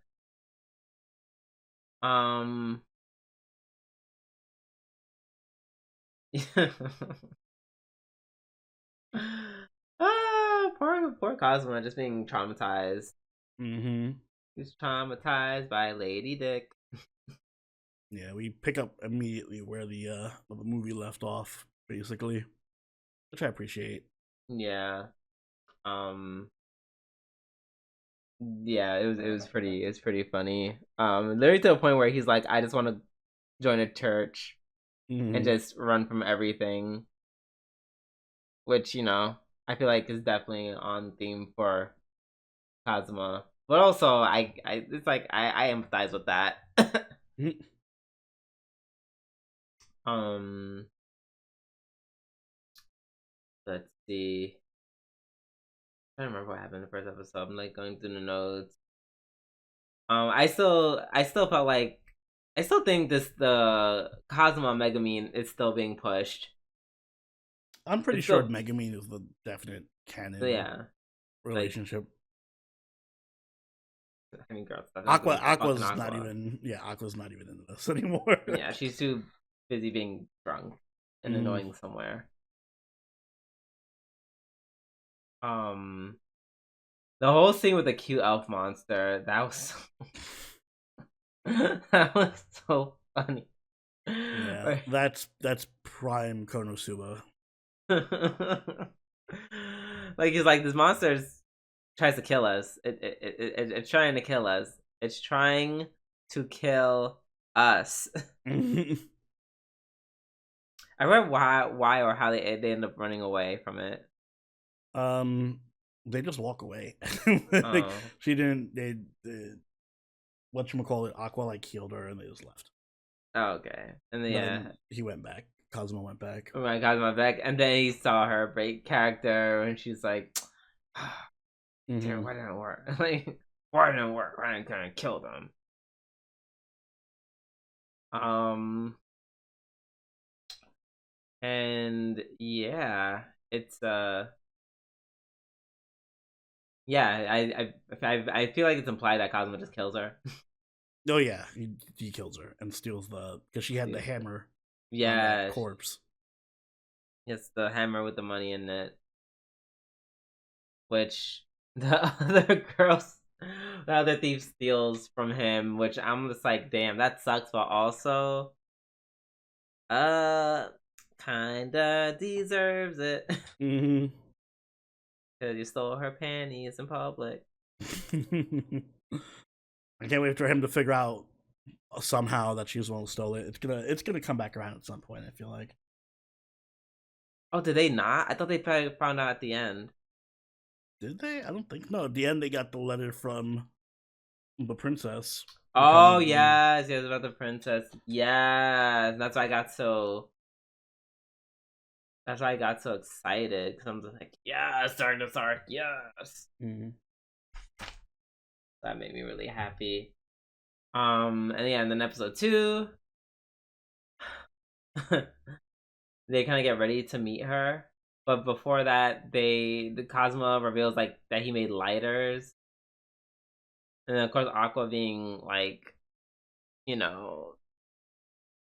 Poor Cosmo just being traumatized. He's traumatized by Lady Dick. Yeah, we pick up immediately where the movie left off, basically, which I appreciate. Yeah. Yeah, it was pretty funny. Literally to a point where he's like, I just want to join a church and just run from everything. Which, you know, I feel like is definitely on theme for Kazuma. But also I it's like I empathize with that. Let's see. I don't remember what happened in the first episode. I'm like going through the notes. I still felt like I still think the Kazuma Megumin is still being pushed. I'm pretty sure Megumin is the definite canon relationship. I mean, girl, Aqua's not even in this anymore. Yeah, she's too busy being drunk and annoying somewhere. The whole scene with the cute elf monster, that was that was so funny. Yeah, that's prime Konosuba. Like he's like, this monster tries to kill us. It's trying to kill us. It's trying to kill us. I read why or how they end up running away from it. They just walk away. Like, she didn't. They whatchamacallit, Aqua like healed her and they just left. Oh, okay, and then he went back. Cosmo went back. Oh my God, my back, and then he saw her break character, and she's like, "Damn, why didn't it work? Like, why didn't it work? Why didn't I kill them?" And yeah, it's yeah, I feel like it's implied that Cosmo just kills her. Oh yeah, he kills her and steals because she had the hammer. Yeah, on that corpse. It's the hammer with the money in it, which the other the other thief steals from him. Which I'm just like, damn, that sucks, but also, kinda deserves it. Because you stole her panties in public. I can't wait for him to figure out somehow that she was the one who stole it. It's gonna come back around at some point, I feel like. Oh, did they not? I thought they found out at the end. Did they? I don't think. No, at the end they got the letter from the princess. Oh yes, about the princess. Yes, that's why I got so. That's why I got so excited because I'm just like, yes, Darkness Arc, yes. That made me really happy. And yeah, and then episode 2, they kind of get ready to meet her, but before that, the Cosmo reveals like that he made lighters, and then of course Aqua being like, you know,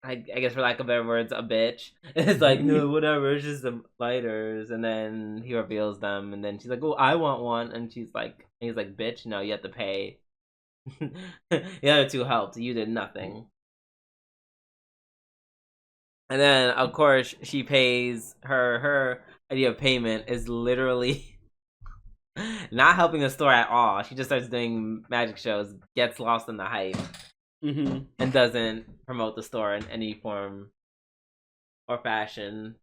I guess for lack of better words, a bitch. It's like, no, whatever, it's just some lighters, and then he reveals them, and then she's like, oh, I want one, and he's like, bitch, no, you have to pay. The other two helped. You did nothing. And then, of course, she pays her idea of payment is literally not helping the store at all. She just starts doing magic shows, gets lost in the hype, and doesn't promote the store in any form or fashion.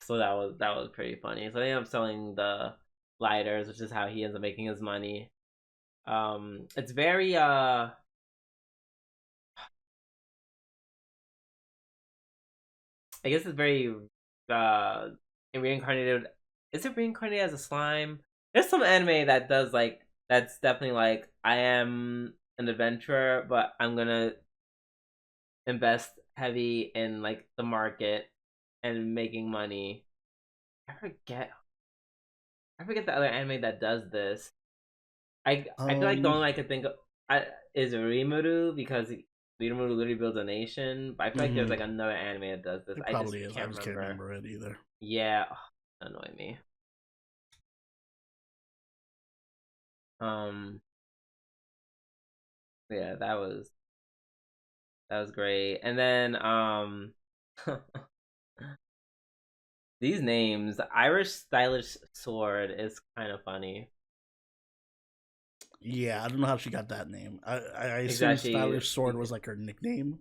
So that was pretty funny. So they end up selling the lighters, which is how he ends up making his money. It's very I guess it's very reincarnated. Is it reincarnated as a slime? There's some anime that does like that's definitely like I am an adventurer, but I'm gonna invest heavy in like the market and making money. I forget. I forget the other anime that does this. I feel like the only one I could think of is Rimuru because Rimuru literally builds a nation. But I feel like there's like another anime that does this. It I just probably is. I just can't remember it either. Yeah, annoy me. Yeah, that was great. And then these names, Irish stylish sword is kind of funny. Yeah, I don't know how she got that name. I assume Exactly. stylish sword was like her nickname.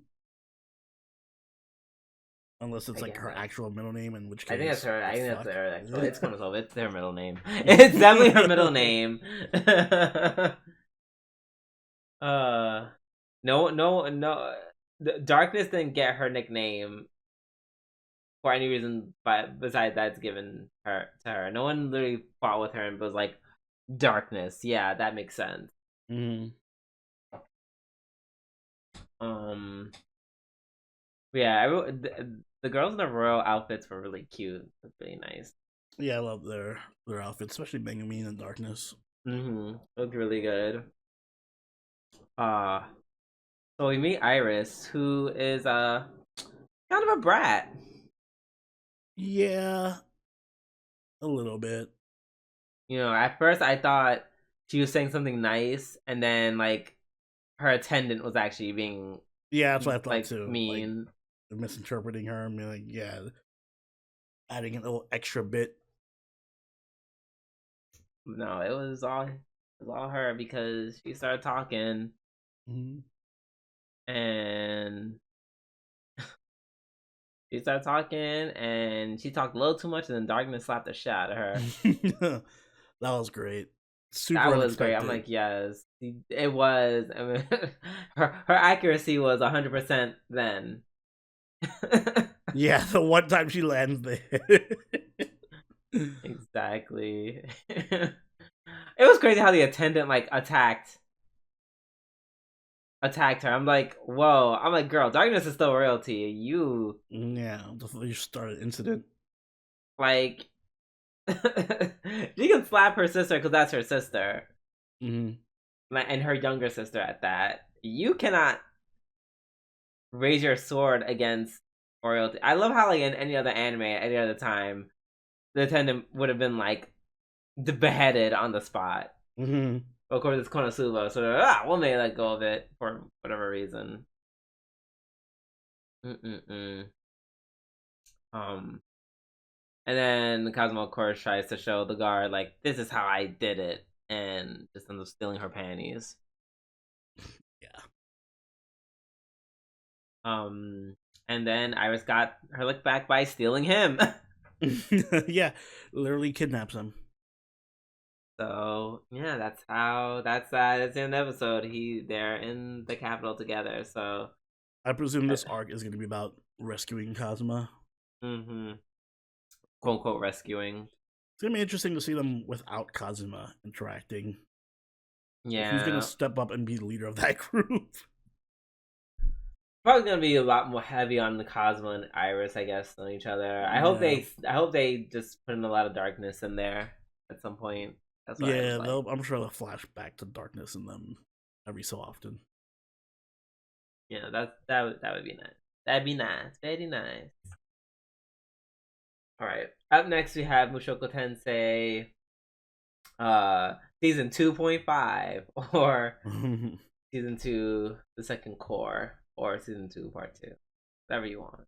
Unless it's like her actual middle name, in which case I think that's her. I think that's her. Actually, it's Konosuba. It's their middle name. Mm-hmm. It's definitely her middle name. No. Darkness didn't get her nickname for any reason, but besides that's given her to her. No one literally fought with her and was like, "Darkness." Yeah, that makes sense. Mm-hmm. Yeah, the girls in the royal outfits were really cute. It's really nice. Yeah, I love their outfits, especially Benjamin and Darkness. Looked really good. So we meet Iris, who is kind of a brat. Yeah, a little bit. You know, at first I thought she was saying something nice, and then like her attendant was actually being that's what I thought like too. mean, like, misinterpreting her and being like, yeah, adding a little extra bit. No, it was all her because she started talking, and she started talking, and she talked a little too much, and then Darkness slapped the shit out of her. That was great. Super That was unexpected. great. I'm like, yes, it was. I mean, her accuracy was 100% then. Yeah, the one time she lands there. Exactly. It was crazy how the attendant like attacked her. I'm like, whoa. I'm like, girl, Darkness is still royalty. You Before you start an incident. like she can slap her sister because that's her sister. And her younger sister at that. You cannot raise your sword against royalty. I love how like in any other anime at any other time, the attendant would have been like beheaded on the spot. Of course, it's Konosuba, so we'll may let go of it for whatever reason. And then Kazuma, of course, tries to show the guard like this is how I did it, and just ends up stealing her panties. Yeah. And then Iris got her lick back by stealing him. Yeah, literally kidnaps him. So yeah, that's the end of the episode. They're in the capital together. So I presume this arc is going to be about rescuing Kazuma. Quote unquote rescuing. It's gonna be interesting to see them without Kazuma interacting. Yeah, who's gonna step up and be the leader of that group? Probably gonna be a lot more heavy on the Kazuma and Iris, I guess, than each other. I hope they just put in a lot of darkness in there at some point. That's what I'm sure they'll flash back to darkness in them every so often. Yeah, that would be nice. That'd be nice, very nice. All right. Up next, we have Mushoku Tensei, season 2.5, or season 2, the second core, or season 2, part 2, whatever you want.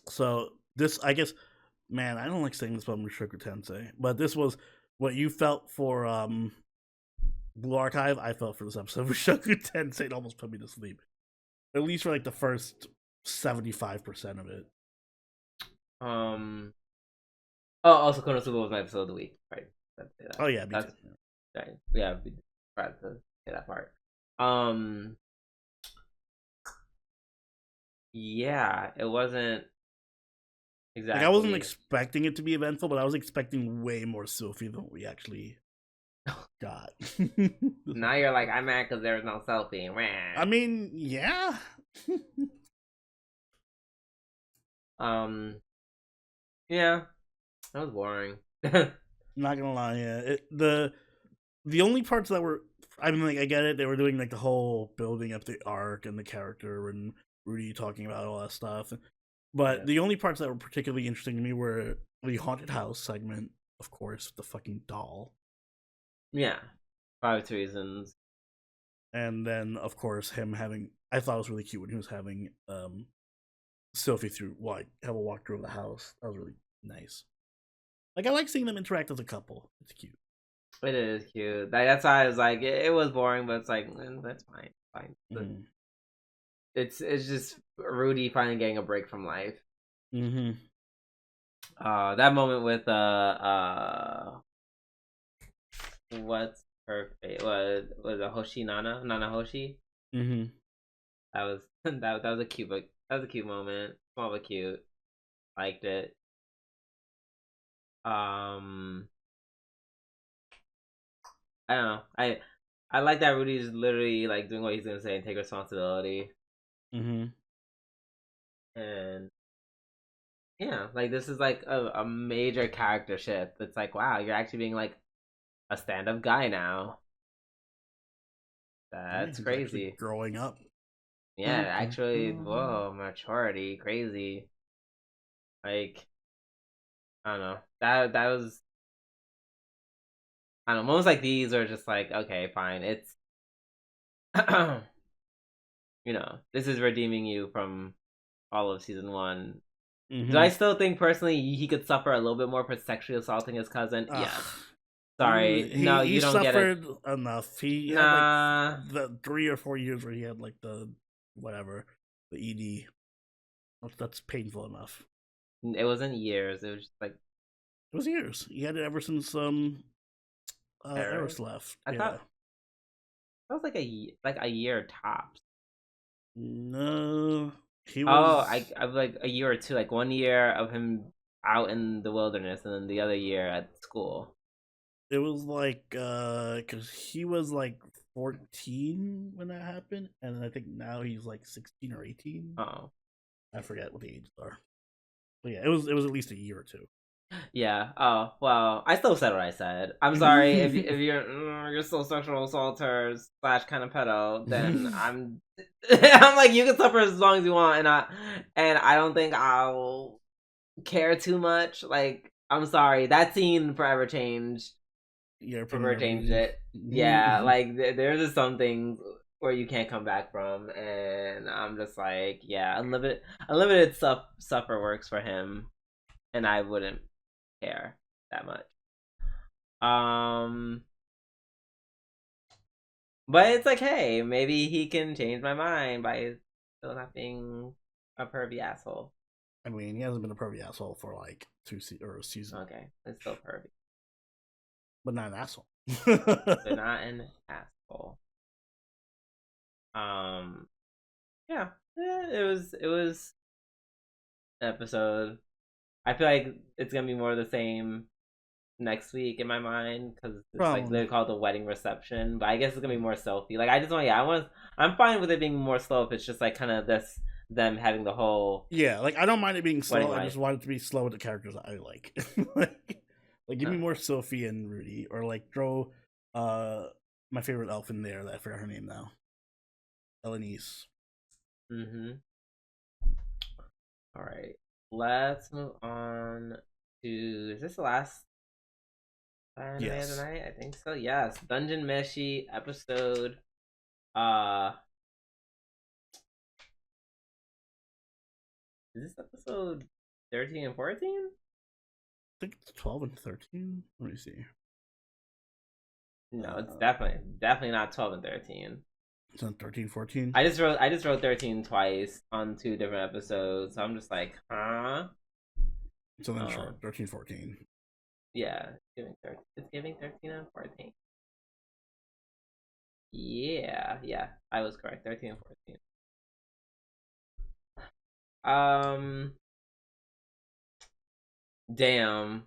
So this, I guess, man, I don't like saying this about Mushoku Tensei, but this was what you felt for Blue Archive. I felt for this episode. Mushoku Tensei almost put me to sleep. At least for like the first 75% of it. Also Konosuba was my episode of the week, right? Oh yeah, me too. Right. Yeah, we forgot to say that part. Yeah, it wasn't Like I wasn't Exactly. expecting it to be eventful, but I was expecting way more Sophie than we actually got. Now you're like, I'm mad because there's no selfie. I mean, yeah. um, yeah, that was boring. Not gonna lie, yeah. The only parts that were, I mean, like I get it. They were doing like the whole building up the arc and the character and Rudy talking about all that stuff. But Yeah. the only parts that were particularly interesting to me were the haunted house segment, of course, the fucking doll, Yeah, 5 reasons. and then of course him having. I thought it was really cute when he was having Sophie through like have a walkthrough of the house. That was really nice. Like I like seeing them interact as a couple. It's cute. It is cute. That's why I was like, it was boring, but it's like, that's fine, fine. Mm-hmm. It's just Rudy finally getting a break from life. Mm-hmm. That moment with what's her face was a Hoshi Nana Hoshi. Mm-hmm. That was that was a cute, but that was a cute moment. Small but cute. Liked it. I don't know. I like that Rudy's literally like doing what he's gonna say and take responsibility. Mm-hmm. And yeah, like this is like a major character shift. It's like, wow, you're actually being like a stand-up guy now. Yeah, That's he's actually crazy. growing up. Yeah, actually, whoa, maturity, crazy. Like, I don't know. That was, I don't know. Moments like these are just like, okay, fine. It's this is redeeming you from all of season one. Do I Mm-hmm. still think personally he could suffer a little bit more for sexually assaulting his cousin? Yes. Sorry. He No, he you don't get it. suffered enough. He had like Nah. the 3 or 4 years where he had like the whatever the ED. That's painful enough. It wasn't years. It was just like It was years. He had it ever since errors. Eris left. I Yeah. thought that was like a year tops. No, he Oh, was. I like a year or two, like 1 year of him out in the wilderness, and then the other year at school. It was like because he was like 14 when that happened, and I think now he's like 16 or 18. Oh, I forget what the ages are. But yeah, it was at least a year or two. yeah. Oh, well, I still said what I said. I'm sorry if you're still sexual assaulter slash kind of pedo, then I'm I'm like you can suffer as long as you want, and I don't think I'll care too much. Like I'm sorry, that scene forever changed. Your opinion Forever of changed Rudy. it. Yeah, like there's just some things where you can't come back from, and I'm just like, yeah, unlimited suffer works for him, and I wouldn't care that much. Um, but it's like, hey, maybe he can change my mind by still not being a pervy asshole. I mean, he hasn't been a pervy asshole for like or a season, Okay, it's still pervy, but not an asshole. but not an asshole. Um, yeah, it was an episode. I feel like it's gonna be more of the same next week in my mind because it's like they Probably. call it the wedding reception, but I guess it's gonna be more selfie. Like I just want, yeah, I'm fine with it being more slow if it's just like kind of this them having the whole Yeah, like I don't mind it being wedding slow. I life. just want it to be slow with the characters I like. like give me more Okay. Sophie and Rudy, or like throw uh my favorite elf in there that I forgot her name now. Elenice. Mm-hmm. All right. Let's move on to. Is this the last anime of the Yes. night? I think so. Yes, Dungeon Meshi episode. Uh, is this episode 13 and 14? I think it's 12 and 13. Let me see. No, it's definitely not 12 and 13. It's on 13, 14. I just wrote 13 twice on 2 different episodes. So I'm just like, huh? So then sure, 13, 14. Yeah, it's giving 13 and 14. Yeah, I was correct. 13 and 14. Um Damn.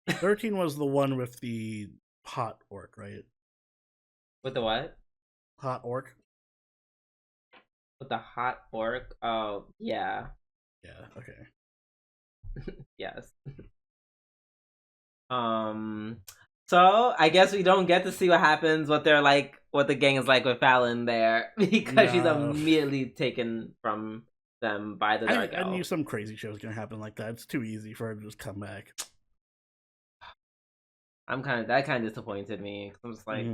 13 was the one with the hot orc, right? With the what? Hot orc. With the hot orc? Oh, yeah. Yeah. Okay. Yes. So I guess we don't get to see what happens, what they're like, what the gang is like with Fallon there, because she's No. immediately taken from them by the Dark I knew Elf. some crazy shit was gonna happen like that. It's too easy for her to just come back. That kind of disappointed me. I'm just like,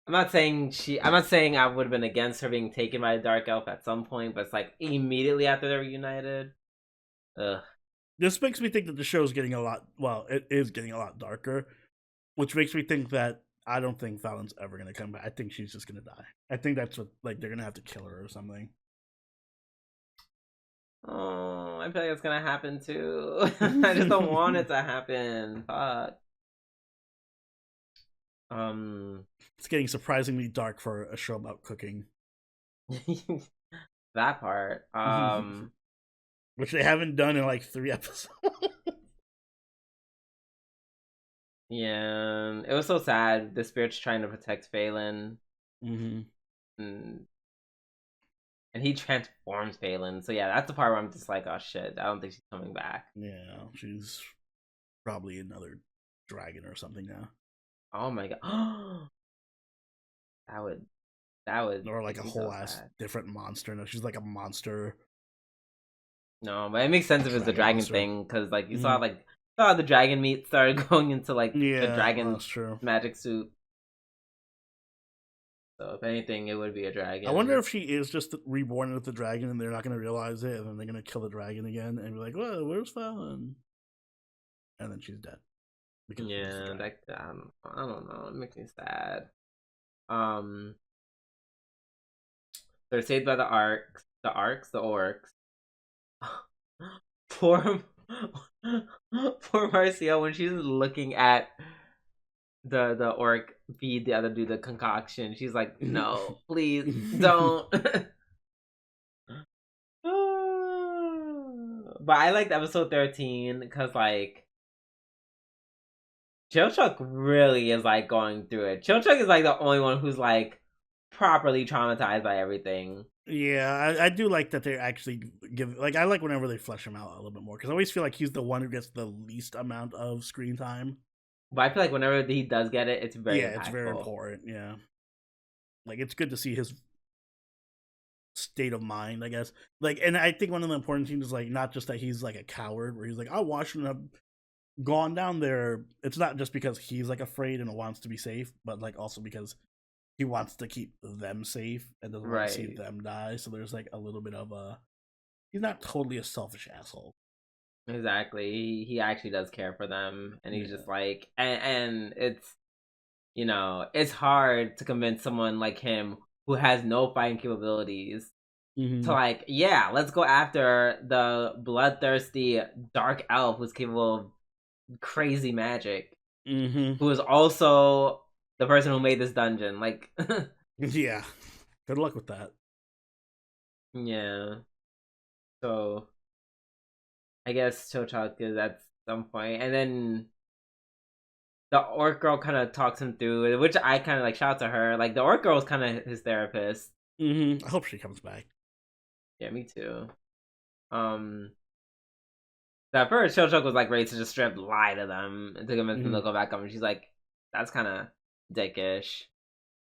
I'm not saying I would have been against her being taken by a Dark Elf at some point, but it's like immediately after they're reunited. Ugh. This makes me think that the show's getting a lot. Well, it is getting a lot darker, which makes me think that I don't think Fallon's ever gonna come back. I think she's just gonna die. I think that's what they're gonna have to kill her or something. Oh, I feel like it's gonna happen too. I just don't want it to happen. Fuck. It's getting surprisingly dark for a show about cooking. That part. Which they haven't done in like 3 episodes. Yeah, it was so sad. The spirit's trying to protect Phelan. And he transforms Phelan. So yeah, that's the part where I'm just like, oh shit, I don't think she's coming back. Yeah, she's probably another dragon or something now. Oh my god. that would or like a whole ass different monster. No, she's like a monster. No, but it makes sense if it's the dragon thing, because like you saw the dragon meat started going into like the dragon magic suit. So if anything, it would be a dragon. I wonder if she is just reborn with the dragon and they're not going to realize it, and then they're going to kill the dragon again and be like, "Whoa, where's Fallon?" And then she's dead. Yeah, I don't know. It makes me sad. They're saved by the orcs. Poor Marcia, when she's looking at the orc feed the other dude the concoction, she's like, no, please don't. But I liked episode 13 because like Chilchuck really is like going through it. Chilchuck is like the only one who's like properly traumatized by everything. Yeah, I do like that they actually give, like, I like whenever they flesh him out a little bit more, because I always feel like he's the one who gets the least amount of screen time. But I feel like whenever he does get it, it's very impactful. It's very important. Yeah, like it's good to see his state of mind, I guess. Like, and I think one of the important things is like not just that he's like a coward, where he's like, I shouldn't have gone down there. It's not just because he's like afraid and wants to be safe, but like also because he wants to keep them safe and doesn't want to see them die. So there's like a little bit of he's not totally a selfish asshole. Exactly. He actually does care for them, and he's just like, and it's, it's hard to convince someone like him who has no fighting capabilities to like, yeah, let's go after the bloodthirsty dark elf who's capable of crazy magic, who is also the person who made this dungeon. Like, yeah, good luck with that. Yeah. So I guess Chilchuck is at some point, and then the orc girl kind of talks him through it, which I kind of like. Shout out to her. Like the orc girl was kind of his therapist. I hope she comes back. Yeah, me too. At first, Chilchuck was like ready to just straight lie to them and to convince them to go back up, and she's like, "That's kind of dickish."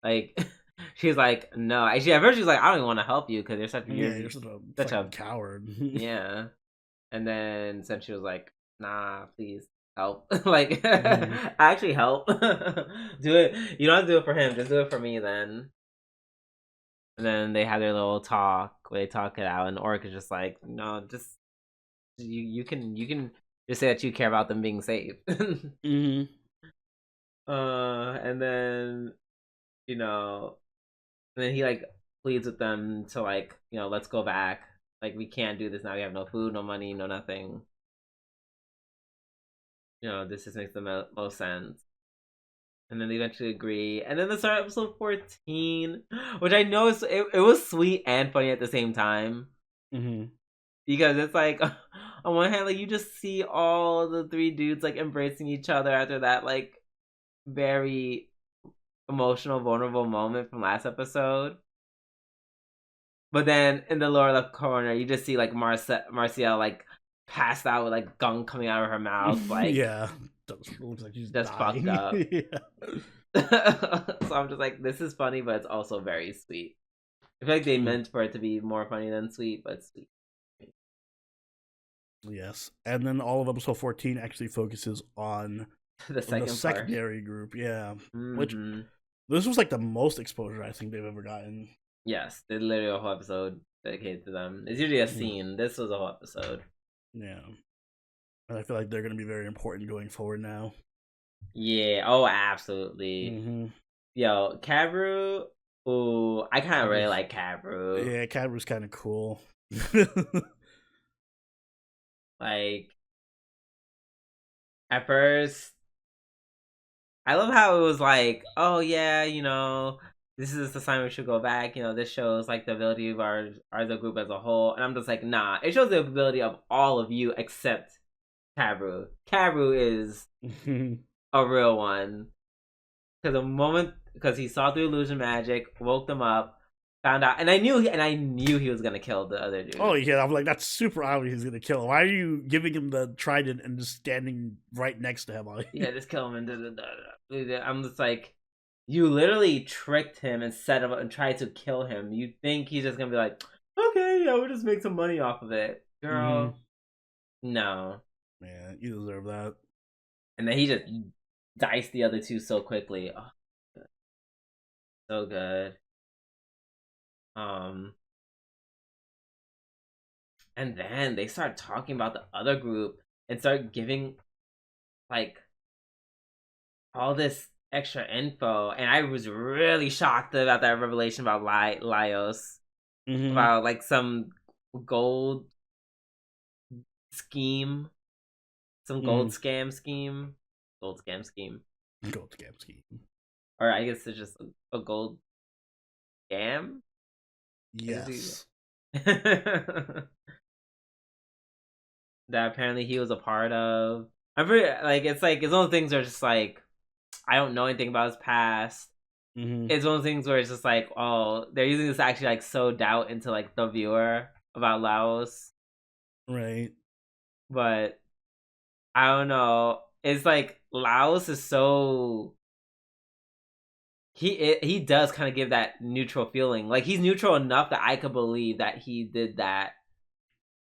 Like, she's like, "No." Actually, at first she's like, "I don't even want to help you because you're such a coward." Yeah. And then since she was like, "Nah, please help." Like, actually help. Do it. You don't have to do it for him. Just do it for me then. And then they had their little talk where they talk it out, and Orc is just like, "No, just you can just say that you care about them being safe." And then and then he like pleads with them to like, let's go back. Like, we can't do this now. We have no food, no money, no nothing. This just makes the most sense. And then they eventually agree. And then they start episode 14, which I know it was sweet and funny at the same time. Because it's like, on one hand, like you just see all the three dudes like embracing each other after that like very emotional, vulnerable moment from last episode. But then in the lower left corner, you just see like Marciel like passed out with like gunk coming out of her mouth, like yeah, looks like she's just dying. fucked up. So I'm just like, this is funny, but it's also very sweet. I feel like they meant for it to be more funny than sweet, but sweet. Yes, and then all of episode 14 actually focuses on the secondary group. Yeah, mm-hmm. Which this was like the most exposure I think they've ever gotten. Yes, they literally a whole episode dedicated to them. It's usually a scene. This was a whole episode. Yeah, and I feel like they're going to be very important going forward now. Yeah. Oh, absolutely. Mm-hmm. Yo, Kabru. Ooh, I kind of really like Kabru. Yeah, Kabru's kind of cool. Like, at first, I love how it was like, oh yeah, you know, this is the sign we should go back. You know, this shows like the ability of our the group as a whole. And I'm just like, nah, it shows the ability of all of you except Kabru. Kabru is a real one. Because he saw through illusion magic, woke them up, found out, and I knew he was gonna kill the other dude. Oh yeah, I'm like, that's super obvious he's gonna kill him. Why are you giving him the trident and just standing right next to him? Yeah, just kill him and I'm just like, you literally tricked him and set him up and tried to kill him. You think he's just gonna be like, okay, yeah, we'll just make some money off of it, girl? No. Man, you deserve that. And then he just diced the other two so quickly. Oh, good. So good. And then they start talking about the other group and start giving like all this extra info, and I was really shocked about that revelation about Laios, about like some gold scheme, some gold scam scheme, or I guess it's just a gold scam. Yes. That apparently he was a part of. I'm pretty like it's one of those things where it's just like I don't know anything about his past. It's one of those things where it's just like, oh, they're using this to actually like sow doubt into like the viewer about Laos, right? But I don't know. It's like Laos is so he does kind of give that neutral feeling. Like he's neutral enough that I could believe that he did that.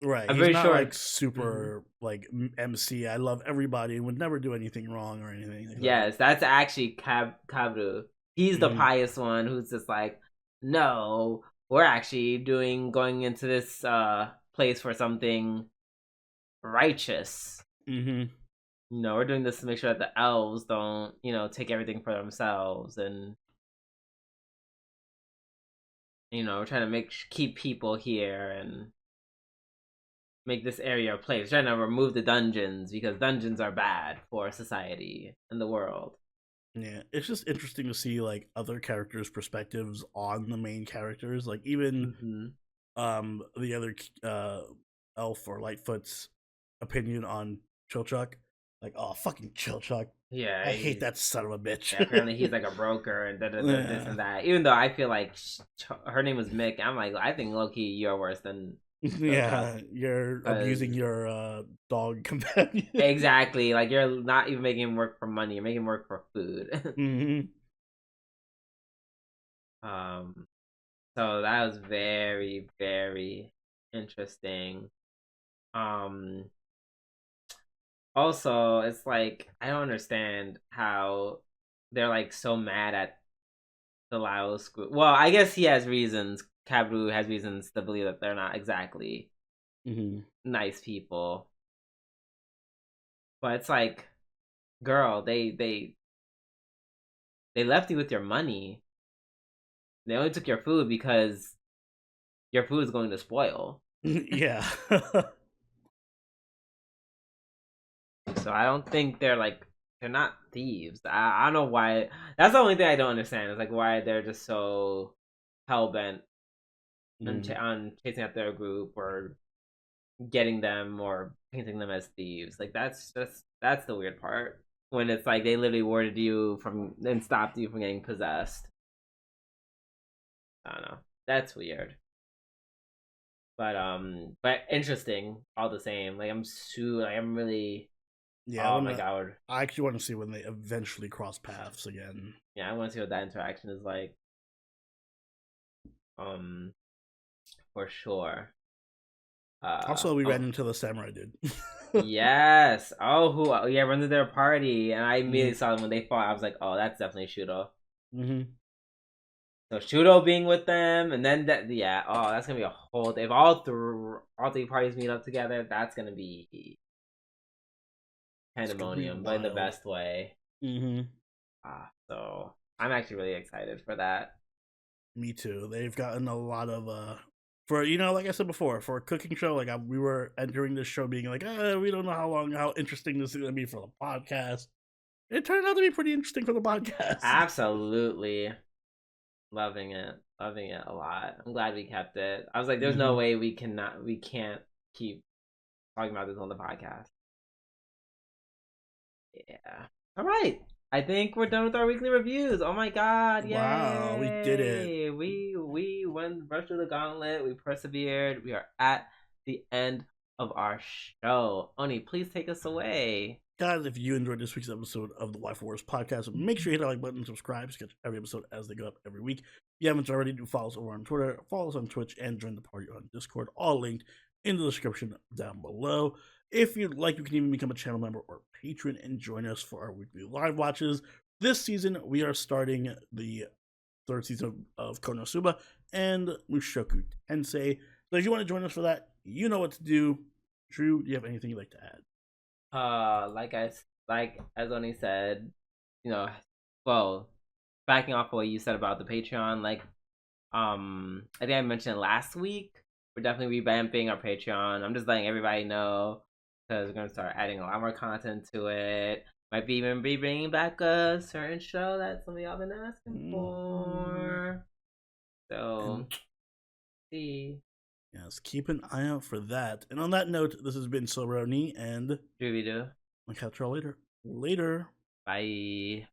Right. I'm he's very not sure like super like MC. I love everybody and would never do anything wrong or anything. Like yes, that's actually Kabru. He's the pious one who's just like, no, we're actually going into this place for something righteous. You know, we're doing this to make sure that the elves don't, you know, take everything for themselves, and you know, we're trying to keep people here and make this area a place. We're trying to remove the dungeons because dungeons are bad for society and the world. Yeah, it's just interesting to see like other characters' perspectives on the main characters. Like even the other elf or Lightfoot's opinion on Chilchuck. Like, oh, fucking Chilchuck. Yeah, I hate that son of a bitch. Yeah, apparently he's like a broker and this and that. Even though I feel like her name was Mick, I'm like, I think low-key you're worse than yeah, you're abusing your dog companion. Exactly. Like, you're not even making him work for money. You're making him work for food. So that was very, very interesting. Also, it's like, I don't understand how they're like so mad at the Laos group. Well, I guess he has reasons. Kabru has reasons to believe that they're not exactly nice people. But it's like, girl, they left you with your money. They only took your food because your food is going to spoil. Yeah. So I don't think they're not thieves. I don't know why. That's the only thing I don't understand. Is like why they're just so hell bent on chasing out their group or getting them or painting them as thieves. Like that's the weird part when it's like they literally warded you from and stopped you from getting possessed. I don't know. That's weird. But interesting all the same. Like I'm really Yeah, oh my god. I actually want to see when they eventually cross paths again. Yeah, I want to see what that interaction is like. For sure. Also, we ran into the samurai dude. Yes. Oh, yeah, run to their party, and I immediately saw them when they fought. I was like, oh, that's definitely Shoujo. So Shoujo being with them, and then yeah. Oh, that's gonna be a whole. If all three parties meet up together, that's gonna be pandemonium, but in the best way. So I'm actually really excited for that. Me too. They've gotten a lot of for like I said before, for a cooking show, like we were entering this show being like, we don't know how interesting this is gonna be for the podcast. It turned out to be pretty interesting for the podcast. Absolutely. Loving it a lot. I'm glad we kept it. I was like, there's no way we can't keep talking about this on the podcast. Yeah. All right. I think we're done with our weekly reviews. Oh my god! Yay! Wow, we did it. We went rushed through the gauntlet. We persevered. We are at the end of our show. Oni, please take us away. Guys, if you enjoyed this week's episode of the Waifu Wars podcast, make sure you hit the like button and subscribe to catch every episode as they go up every week. If you haven't already, do follow us over on Twitter, follow us on Twitch, and join the party on Discord. All linked in the description down below. If you'd like, you can even become a channel member or patron and join us for our weekly live watches. This season, we are starting the third season of Konosuba and Mushoku Tensei. So if you want to join us for that, you know what to do. Drew, do you have anything you'd like to add? Like as Oni said, well, backing off of what you said about the Patreon, I think I mentioned last week, we're definitely revamping our Patreon. I'm just letting everybody know because we're gonna start adding a lot more content to it. Might be even be bringing back a certain show that some of y'all been asking for. So, see. Yes, keep an eye out for that. And on that note, this has been Silveroni and Drew. I'll catch y'all later. Later. Bye.